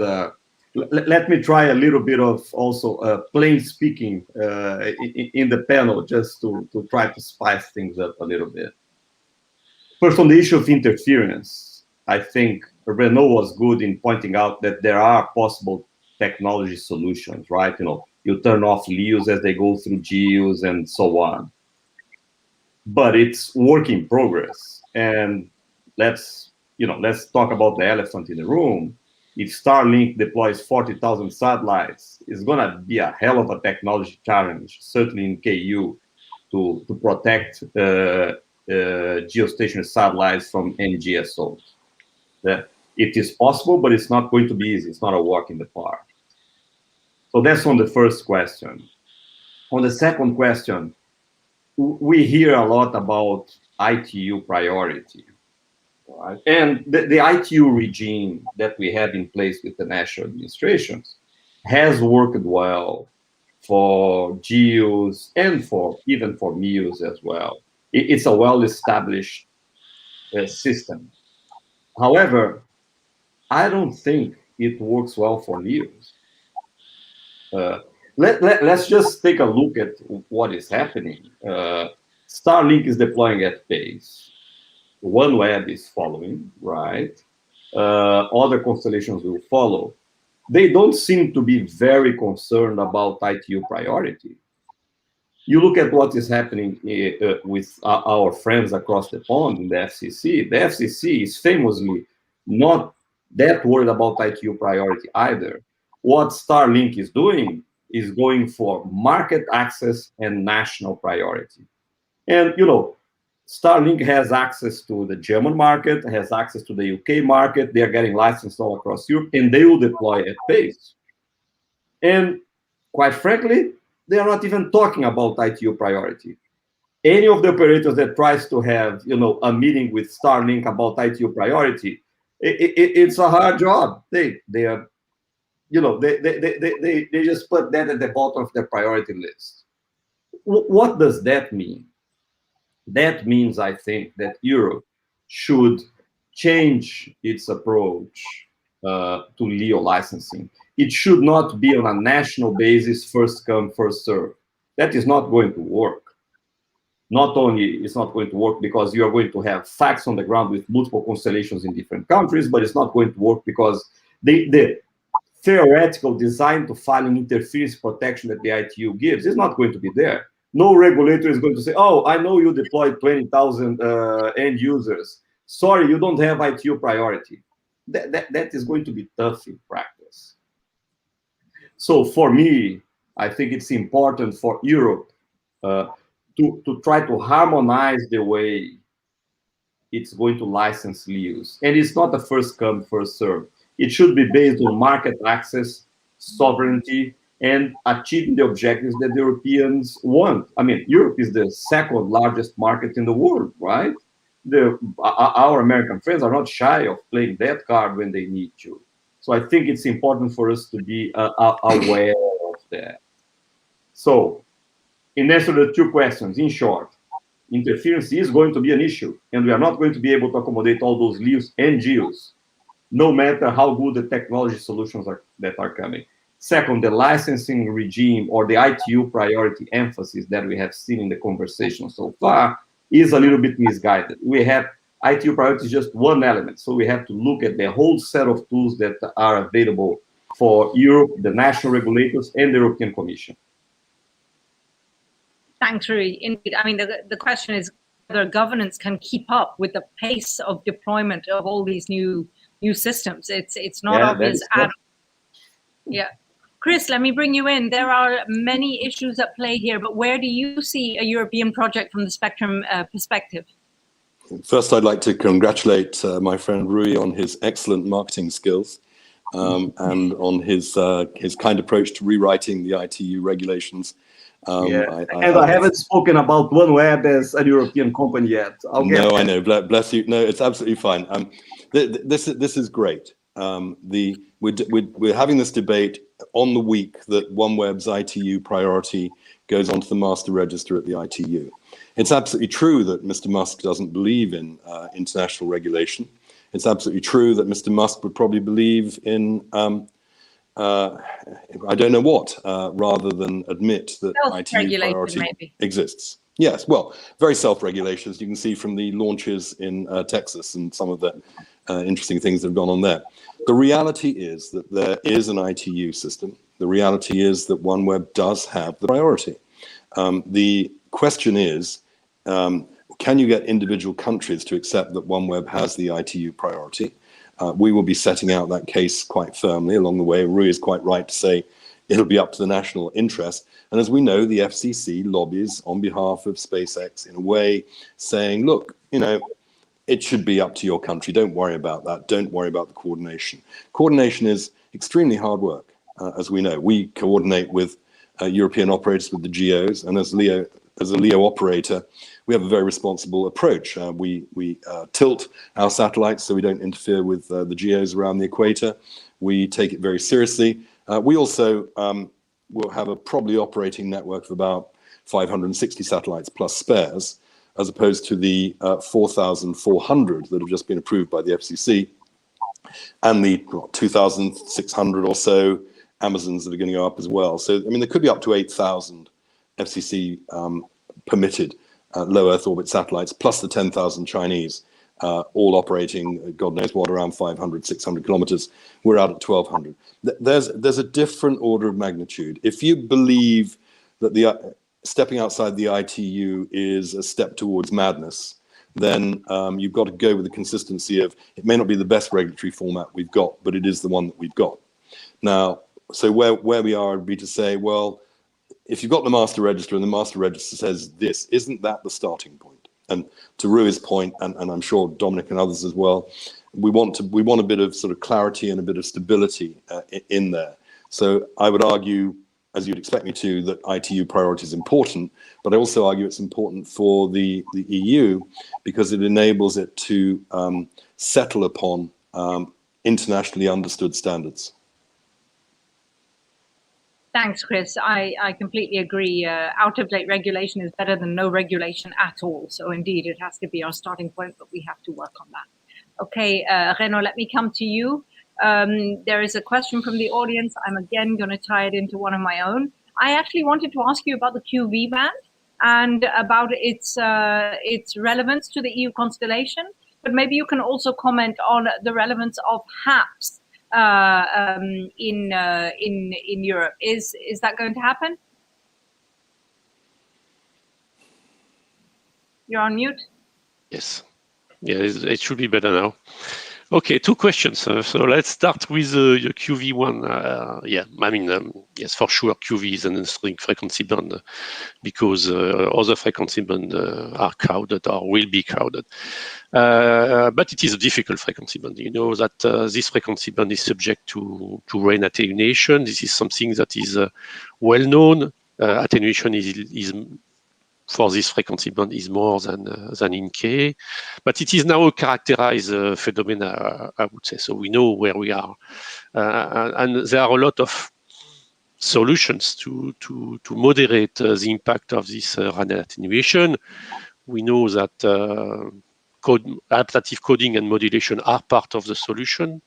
let me try a little bit of also plain speaking in the panel, just to try to spice things up a little bit. First, on the issue of interference, I think Renault was good in pointing out that there are possible technology solutions, right? You turn off LEOs as they go through GEOs and so on. But it's work in progress. And let's talk about the elephant in the room. If Starlink deploys 40,000 satellites, it's going to be a hell of a technology challenge, certainly in KU, to protect geostationary satellites from NGSOs. It is possible, but it's not going to be easy. It's not a walk in the park. So that's on the first question. On the second question, we hear a lot about ITU priority. Right? And the ITU regime that we have in place with the national administrations has worked well for GEOs and even for MEOs as well. It's a well-established system. However, I don't think it works well for LEOs. Let's just take a look at what is happening. Starlink is deploying at pace. OneWeb is following, right? Other constellations will follow. They don't seem to be very concerned about ITU priority. You look at what is happening with our friends across the pond in the FCC. The FCC is famously not that worried about ITU priority either. What Starlink is doing is going for market access and national priority. And, Starlink has access to the German market, has access to the UK market. They are getting licensed all across Europe, and they will deploy at pace. And quite frankly, they are not even talking about ITU priority. any of the operators that tries to have, a meeting with Starlink about ITU priority, it's a hard job. They are, they just put that at the bottom of their priority list. What does that mean? That means, I think, that Europe should change its approach to LEO licensing. It should not be on a national basis, first come, first serve. That is not going to work. Not only it's not going to work because you are going to have facts on the ground with multiple constellations in different countries, but it's not going to work because the theoretical design to filing interference protection that the ITU gives is not going to be there. No regulator is going to say, oh, I know you deployed 20,000 end users. Sorry, you don't have ITU priority. That is going to be tough in practice. So for me, I think it's important for Europe to try to harmonize the way it's going to license LEOs. And it's not a first come, first serve. It should be based on market access, sovereignty, and achieving the objectives that the Europeans want. I mean, Europe is the second largest market in the world, right? Our American friends are not shy of playing that card when they need to. So I think it's important for us to be aware of that. So, in answer to the two questions, in short, interference is going to be an issue, and we are not going to be able to accommodate all those LEOs and GEOs, no matter how good the technology solutions that are coming. Second, the licensing regime or the ITU priority emphasis that we have seen in the conversation so far is a little bit misguided. We have ITU priority is just one element, so we have to look at the whole set of tools that are available for Europe, the national regulators, and the European Commission. Thanks, Rui. Indeed, I mean, the question is whether governance can keep up with the pace of deployment of all these new systems. It's not obvious at all. Yeah. Chris, let me bring you in. There are many issues at play here, but where do you see a European project from the spectrum perspective? First, I'd like to congratulate my friend Rui on his excellent marketing skills and on his kind approach to rewriting the ITU regulations. I haven't spoken about OneWeb as a European company yet. No, I know. Bless you. No, it's absolutely fine. This is great. We're having this debate on the week that OneWeb's ITU priority goes onto the master register at the ITU. It's absolutely true that Mr. Musk doesn't believe in international regulation. It's absolutely true that Mr. Musk would probably believe in I don't know what, rather than admit that ITU priority exists. Yes, well, very self-regulation, as you can see from the launches in Texas and some of the interesting things that have gone on there. The reality is that there is an ITU system. The reality is that OneWeb does have the priority. The question is, can you get individual countries to accept that OneWeb has the ITU priority? We will be setting out that case quite firmly along the way. Rui is quite right to say it'll be up to the national interest. And as we know, the FCC lobbies on behalf of SpaceX in a way saying, look, it should be up to your country. Don't worry about that. Don't worry about the coordination. Coordination is extremely hard work, as we know. We coordinate with European operators, with the GEOs, and as a LEO operator, we have a very responsible approach. We tilt our satellites so we don't interfere with the GEOs around the equator. We take it very seriously. We also will have a probably operating network of about 560 satellites plus spares, as opposed to the 4,400 that have just been approved by the FCC, and the 2,600 or so Amazons that are going to go up as well. So, I mean, there could be up to 8,000 FCC permitted low Earth orbit satellites, plus the 10,000 Chinese, all operating, God knows what, around 500, 600 kilometers. We're out at 1,200. There's a different order of magnitude. If you believe that the stepping outside the ITU is a step towards madness, then you've got to go with the consistency of, it may not be the best regulatory format we've got, but it is the one that we've got. Now, so where we are would be to say, well, if you've got the master register and the master register says this, isn't that the starting point? And to Rui's point, and I'm sure Dominic and others as well, we want a bit of sort of clarity and a bit of stability in there. So I would argue as you'd expect me to, that ITU priority is important, but I also argue it's important for the EU because it enables it to settle upon internationally understood standards. Thanks, Chris. I completely agree. Out-of-date regulation is better than no regulation at all. So indeed, it has to be our starting point, but we have to work on that. Okay, Reno, let me come to you. There is a question from the audience. I'm again going to tie it into one of my own. I actually wanted to ask you about the QV band and about its relevance to the EU constellation, but maybe you can also comment on the relevance of HAPS in Europe. Is that going to happen? You're on mute. Yes. Yeah, it should be better now. Okay, two questions. So let's start with the QV one. Yeah, I mean, yes, for sure, QV is an interesting frequency band because other frequency bands are crowded or will be crowded. But it is a difficult frequency band. You know that this frequency band is subject to rain attenuation. This is something that is well known. Attenuation is for this frequency band is more than in K, but it is now a characterized phenomena, I would say. So we know where we are, and there are a lot of solutions to moderate the impact of this rain attenuation. We know that adaptive coding and modulation are part of the solution.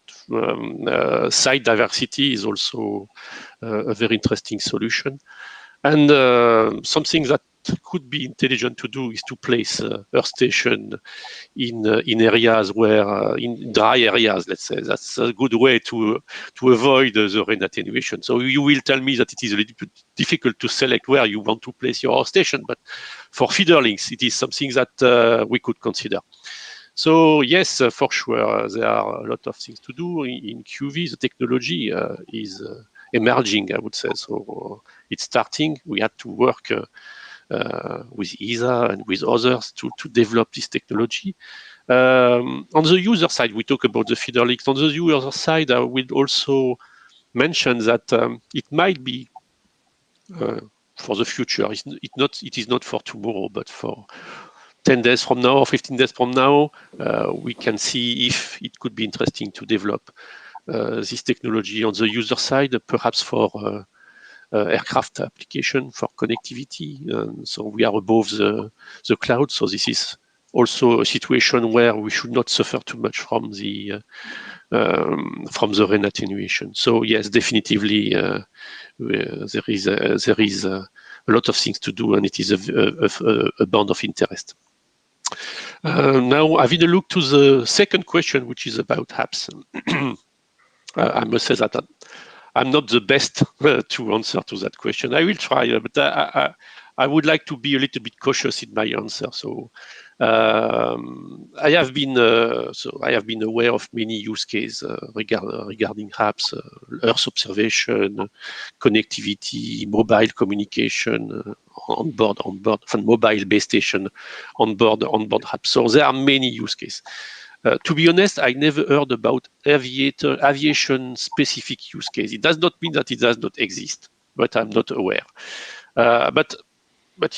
Site diversity is also a very interesting solution. And something that could be intelligent to do is to place Earth station in areas where, in dry areas, let's say. That's a good way to avoid the rain attenuation. So you will tell me that it is a little bit difficult to select where you want to place your Earth station, but for feeder links, it is something that we could consider. So yes, for sure, there are a lot of things to do in QV. The technology is emerging, I would say. So it's starting. We had to work with ESA and with others to develop this technology. On the user side, we talk about the feeder links. On the user side, I will also mention that it might be for the future. It is not for tomorrow, but for 10 days from now or 15 days from now, we can see if it could be interesting to develop this technology on the user side, perhaps for aircraft application, for connectivity. So we are above the cloud. So this is also a situation where we should not suffer too much from the rain attenuation. So yes, definitively there is a lot of things to do, and it is a band of interest. Now, having a look to the second question, which is about HAPS. I must say that I'm not the best to answer to that question. I will try, but I would like to be a little bit cautious in my answer. So I have been aware of many use cases regarding HAPS, Earth observation, connectivity, mobile communication on board, from mobile base station on board HAPS. So there are many use cases. To be honest, I never heard about aviation-specific use case. It does not mean that it does not exist, but I'm not aware. But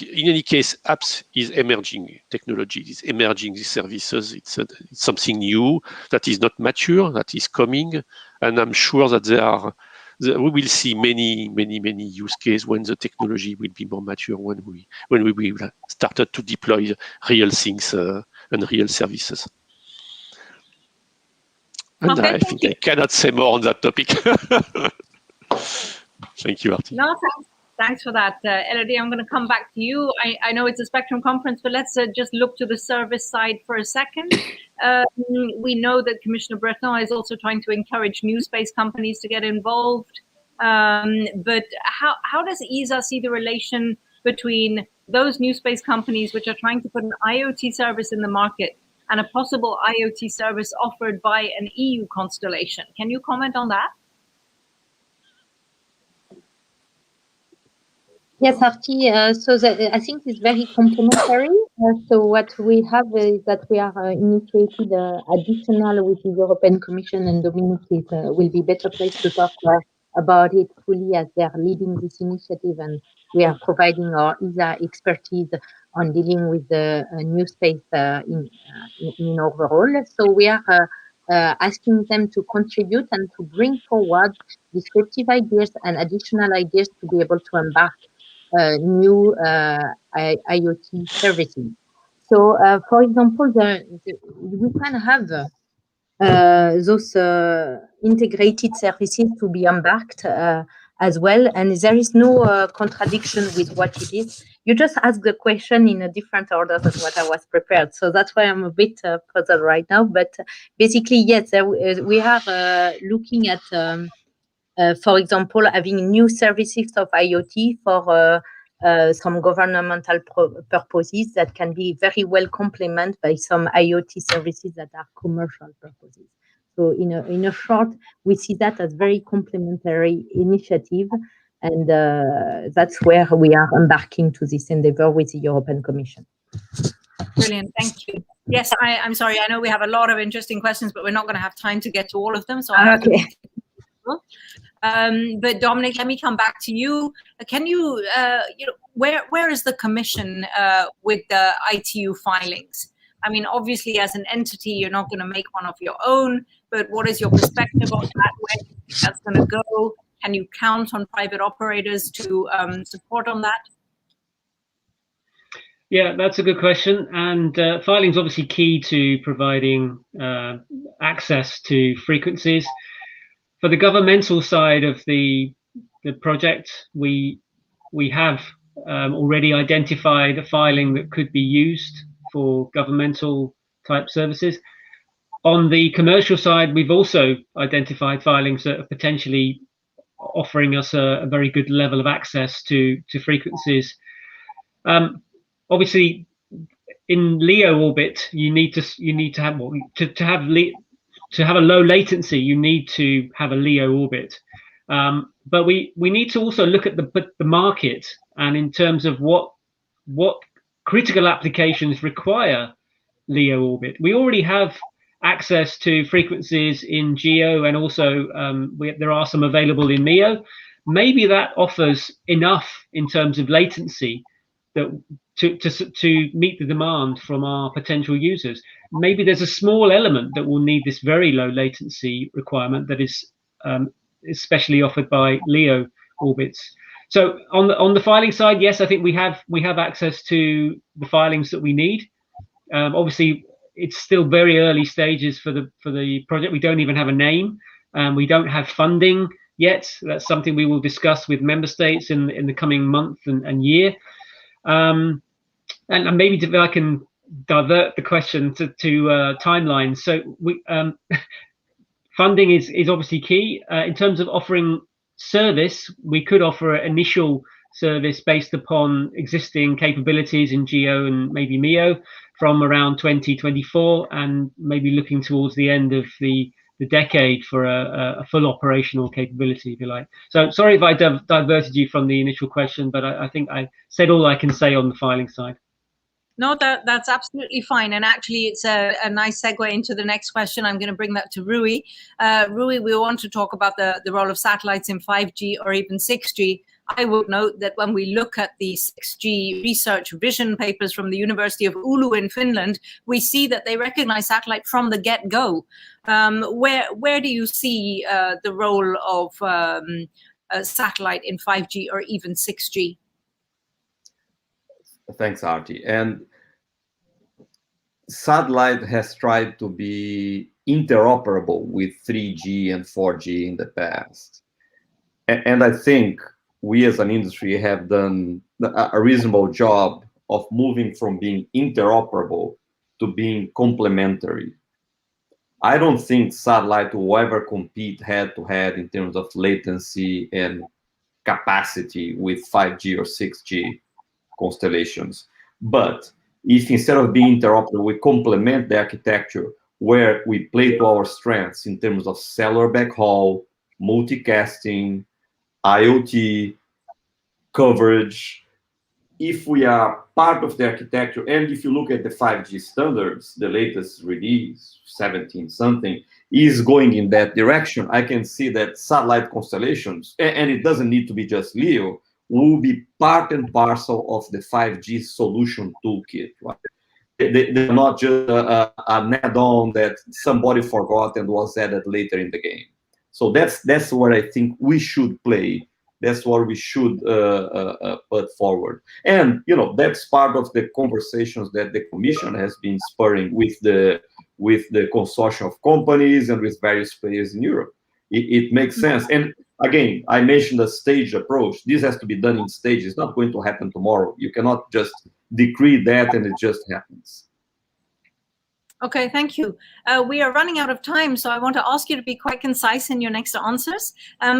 in any case, apps is emerging technology. It's emerging these services. It's something new that is not mature, that is coming, and I'm sure that we will see many use cases when the technology will be more mature, when we will started to deploy real things and real services. And okay, I think I cannot say more on that topic. Thank you, Artie. No, thanks for that. Elodie, I'm going to come back to you. I know it's a Spectrum conference, but let's just look to the service side for a second. We know that Commissioner Breton is also trying to encourage new space companies to get involved. But how does ESA see the relation between those new space companies which are trying to put an IoT service in the market and a possible IoT service offered by an EU constellation? Can you comment on that? Yes, Artie. So I think it's very complementary. So what we have is that we are initiated additional with the European Commission, and Dominique will be better placed to talk about it fully as they're leading this initiative, and we are providing our ESA expertise on dealing with the new space in overall. So we are asking them to contribute and to bring forward disruptive ideas and additional ideas to be able to embark new IoT services. So, for example, we can have those integrated services to be embarked as well, and there is no contradiction with what it is. You just ask the question in a different order than what I was prepared, so that's why I'm a bit puzzled right now. But basically, yes, we are looking at, for example, having new services of IoT for some governmental purposes that can be very well complemented by some IoT services that are commercial purposes. So in a short, we see that as very complementary initiative, and that's where we are embarking to this endeavor with the European Commission. Brilliant, thank you. Yes, I'm sorry, I know we have a lot of interesting questions, but we're not going to have time to get to all of them. So I have to but Dominic, let me come back to you. Can you, where is the Commission with the ITU filings? I mean, obviously, as an entity, you're not going to make one of your own, but what is your perspective on that? Where do you think that's going to go? Can you count on private operators to support on that? Yeah, that's a good question. And filing is obviously key to providing access to frequencies. For the governmental side of the project, we have already identified a filing that could be used for governmental type services. On the commercial side, we've also identified filings that are potentially offering us a very good level of access to frequencies. Obviously, in LEO orbit, you need to have to have a low latency. You need to have a LEO orbit, but we need to also look at the market, and in terms of what critical applications require LEO orbit. We already have access to frequencies in GEO, and also there are some available in MEO. Maybe that offers enough in terms of latency that to meet the demand from our potential users. Maybe there's a small element that will need this very low latency requirement that is especially offered by LEO orbits. So on the filing side, yes, I think we have access to the filings that we need. Obviously, it's still very early stages for the project. We don't even have a name. We don't have funding yet. That's something we will discuss with member states in the coming month and year. And maybe if I can divert the question to timelines. So funding is obviously key. In terms of offering service, we could offer an initial service based upon existing capabilities in GEO and maybe MEO from around 2024, and maybe looking towards the end of the decade for a full operational capability, if you like. So sorry if I diverted you from the initial question, but I think I said all I can say on the filing side. No, that's absolutely fine. And actually, it's a nice segue into the next question. I'm going to bring that to Rui. Rui, we want to talk about the role of satellites in 5G or even 6G. I would note that when we look at the 6G research vision papers from the University of Oulu in Finland, we see that they recognize satellite from the get-go. Where do you see the role of satellite in 5G or even 6G? Thanks, Artie. And satellite has tried to be interoperable with 3G and 4G in the past. And I think we as an industry have done a reasonable job of moving from being interoperable to being complementary. I don't think satellite will ever compete head-to-head in terms of latency and capacity with 5G or 6G constellations. But if instead of being interoperable, we complement the architecture where we play to our strengths in terms of cellular backhaul, multicasting, IoT, coverage, if we are part of the architecture, and if you look at the 5G standards, the latest release, 17 something, is going in that direction, I can see that satellite constellations, and it doesn't need to be just LEO, will be part and parcel of the 5G solution toolkit. Right? They're not just an add-on that somebody forgot and was added later in the game. So that's where I think we should play. That's what we should put forward. And, you know, that's part of the conversations that the Commission has been spurring with the consortium of companies and with various players in Europe. It makes sense. And again, I mentioned a staged approach. This has to be done in stages. It's not going to happen tomorrow. You cannot just decree that and it just happens. Okay, thank you. We are running out of time, so I want to ask you to be quite concise in your next answers.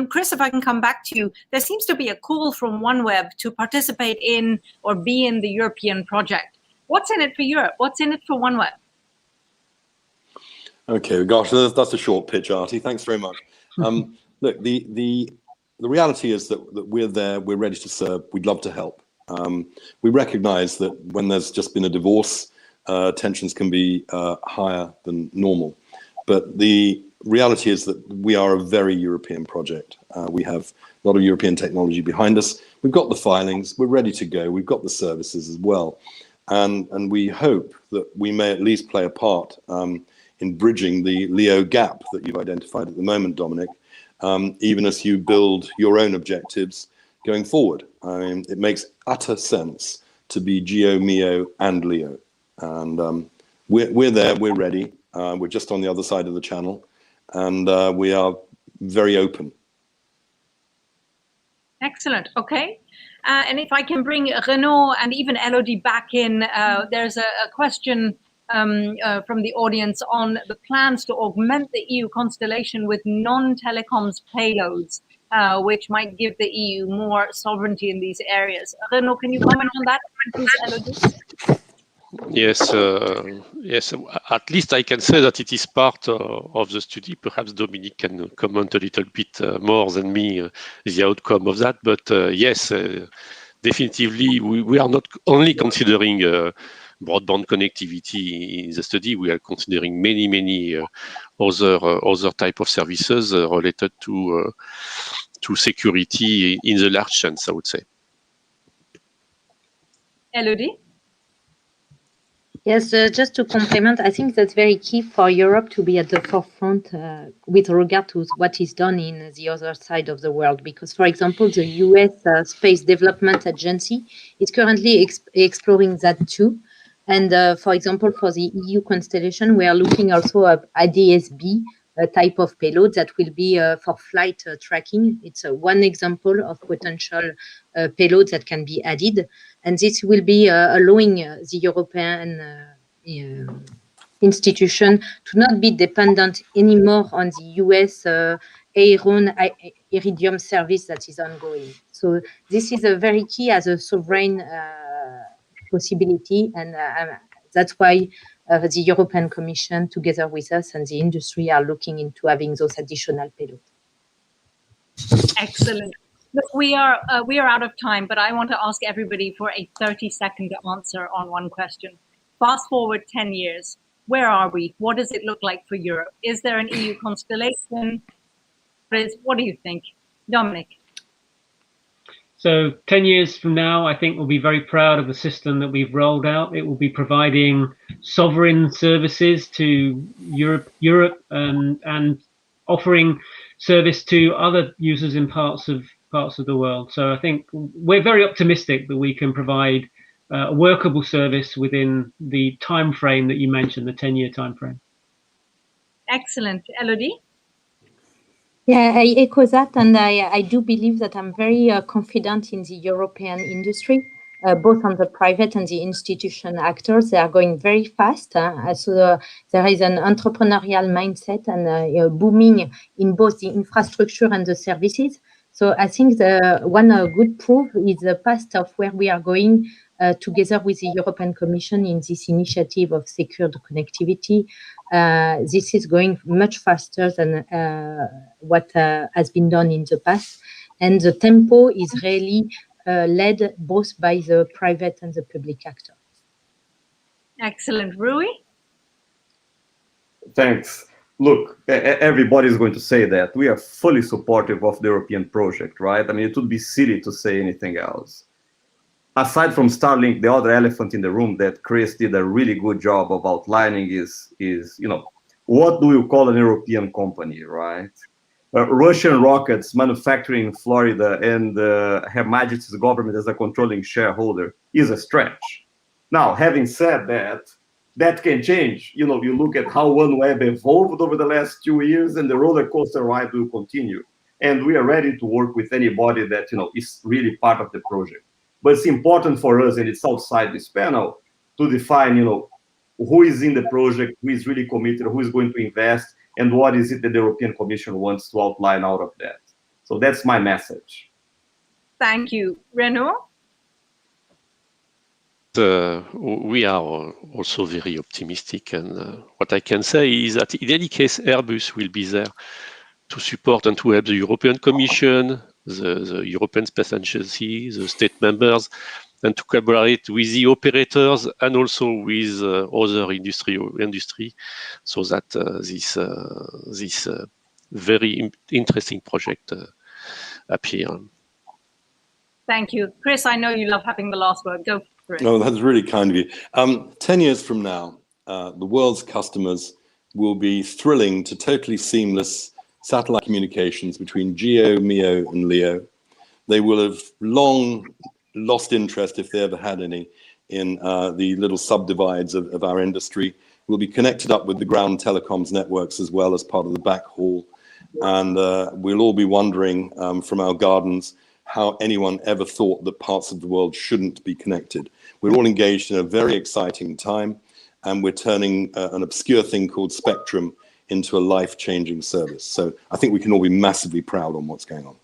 Chris, if I can come back to you, there seems to be a call from OneWeb to participate in or be in the European project. What's in it for Europe? What's in it for OneWeb? Okay, gosh, that's a short pitch, Artie. Thanks very much. Look, the reality is that we're there, we're ready to serve, we'd love to help. We recognize that when there's just been a divorce, tensions can be higher than normal. But the reality is that we are a very European project. We have a lot of European technology behind us. We've got the filings, we're ready to go, we've got the services as well. And we hope that we may at least play a part in bridging the LEO gap that you've identified at the moment, Dominic, even as you build your own objectives going forward. I mean, it makes utter sense to be GEO, MEO, and LEO. And we're there, we're ready. We're just on the other side of the channel, and we are very open. Excellent. Okay. And if I can bring Renaud and even Elodie back in, there's a question from the audience on the plans to augment the EU constellation with non-telecoms payloads, which might give the EU more sovereignty in these areas. Renaud, can you comment on that, please, Elodie? Yes, yes. At least I can say that it is part of the study. Perhaps Dominic can comment a little bit more than me the outcome of that. But yes, definitively, we are not only considering broadband connectivity in the study. We are considering many other type of services related to security in the large sense, I would say. Elodie? Yes, just to complement, I think that's very key for Europe to be at the forefront with regard to what is done in the other side of the world. Because, for example, the US Space Development Agency is currently exploring that too. And for example, for the EU constellation, we are looking also at ADS-B, a type of payload that will be for flight tracking. It's one example of potential payloads that can be added. And this will be allowing the European institution to not be dependent anymore on the US Aeron Iridium service that is ongoing. So this is a very key as a sovereign possibility, and that's why the European Commission, together with us and the industry, are looking into having those additional payloads. Excellent. Look, we are out of time, but I want to ask everybody for a 30-second answer on one question. Fast forward 10 years. Where are we? What does it look like for Europe? Is there an EU constellation? What do you think? Dominic? So 10 years from now, I think we'll be very proud of the system that we've rolled out. It will be providing sovereign services to Europe and offering service to other users in parts of the world. So I think we're very optimistic that we can provide a workable service within the time frame that you mentioned, the 10-year time frame. Excellent. Elodie? Yeah, I echo that, and I do believe that I'm very confident in the European industry, both on the private and the institution actors. They are going very fast, so there is an entrepreneurial mindset and booming in both the infrastructure and the services. So I think the one good proof is the past of where we are going together with the European Commission in this initiative of secured connectivity. This is going much faster than what has been done in the past. And the tempo is really led both by the private and the public actor. Excellent. Rui? Thanks. Look, everybody is going to say that. We are fully supportive of the European project, right? I mean, it would be silly to say anything else. Aside from Starlink, the other elephant in the room that Chris did a really good job of outlining is what do you call an European company, right? Russian rockets manufacturing in Florida and Her Majesty's government as a controlling shareholder is a stretch. Now, having said that, that can change. You look at how OneWeb evolved over the last 2 years, and the roller coaster ride will continue. And we are ready to work with anybody that is really part of the project. But it's important for us, and it's outside this panel, to define who is in the project, who is really committed, who is going to invest, and what is it that the European Commission wants to outline out of that. So that's my message. Thank you. Renaud? We are also very optimistic, and what I can say is that in any case, Airbus will be there to support and to help the European Commission, the European Space Agency, the state members, and to collaborate with the operators and also with other industry, so that this very interesting project appear. Thank you. Chris, I know you love having the last word. Go for it. No, that's really kind of you. 10 years from now, the world's customers will be thrilling to totally seamless satellite communications between GEO, MEO, and LEO. They will have long lost interest, if they ever had any, in the little subdivides of our industry. We'll be connected up with the ground telecoms networks as well as part of the backhaul. And we'll all be wondering from our gardens how anyone ever thought that parts of the world shouldn't be connected. We're all engaged in a very exciting time, and we're turning an obscure thing called spectrum into a life-changing service. So I think we can all be massively proud on what's going on.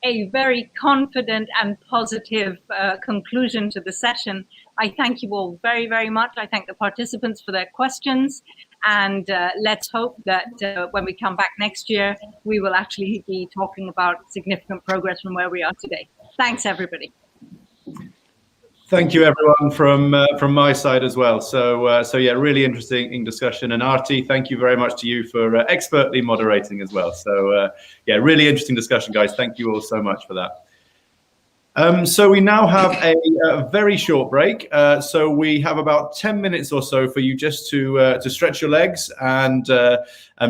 A very confident and positive conclusion to the session. I thank you all very, very much. I thank the participants for their questions. And let's hope that when we come back next year, we will actually be talking about significant progress from where we are today. Thanks, everybody. Thank you, everyone, from my side as well. So yeah, really interesting discussion. And Arti, thank you very much to you for expertly moderating as well. So yeah, really interesting discussion, guys. Thank you all so much for that. So we now have a very short break. So we have about 10 minutes or so for you just to stretch your legs and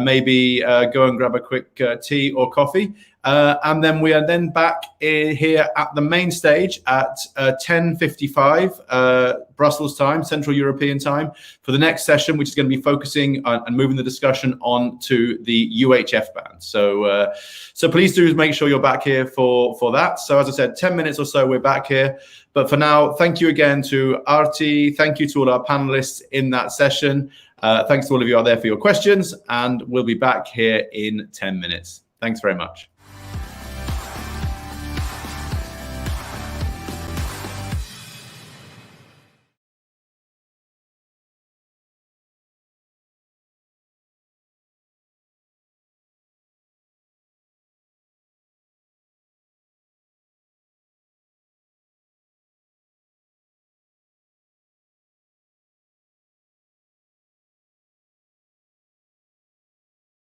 maybe go and grab a quick tea or coffee. And then we are then back here at the main stage at 10:55 Brussels time, Central European time, for the next session, which is going to be focusing on and moving the discussion on to the UHF band. So so please do make sure you're back here for that. So as I said, 10 minutes or so, we're back here. But for now, thank you again to Arti. Thank you to all our panelists in that session. Thanks to all of you out there for your questions. And we'll be back here in 10 minutes. Thanks very much.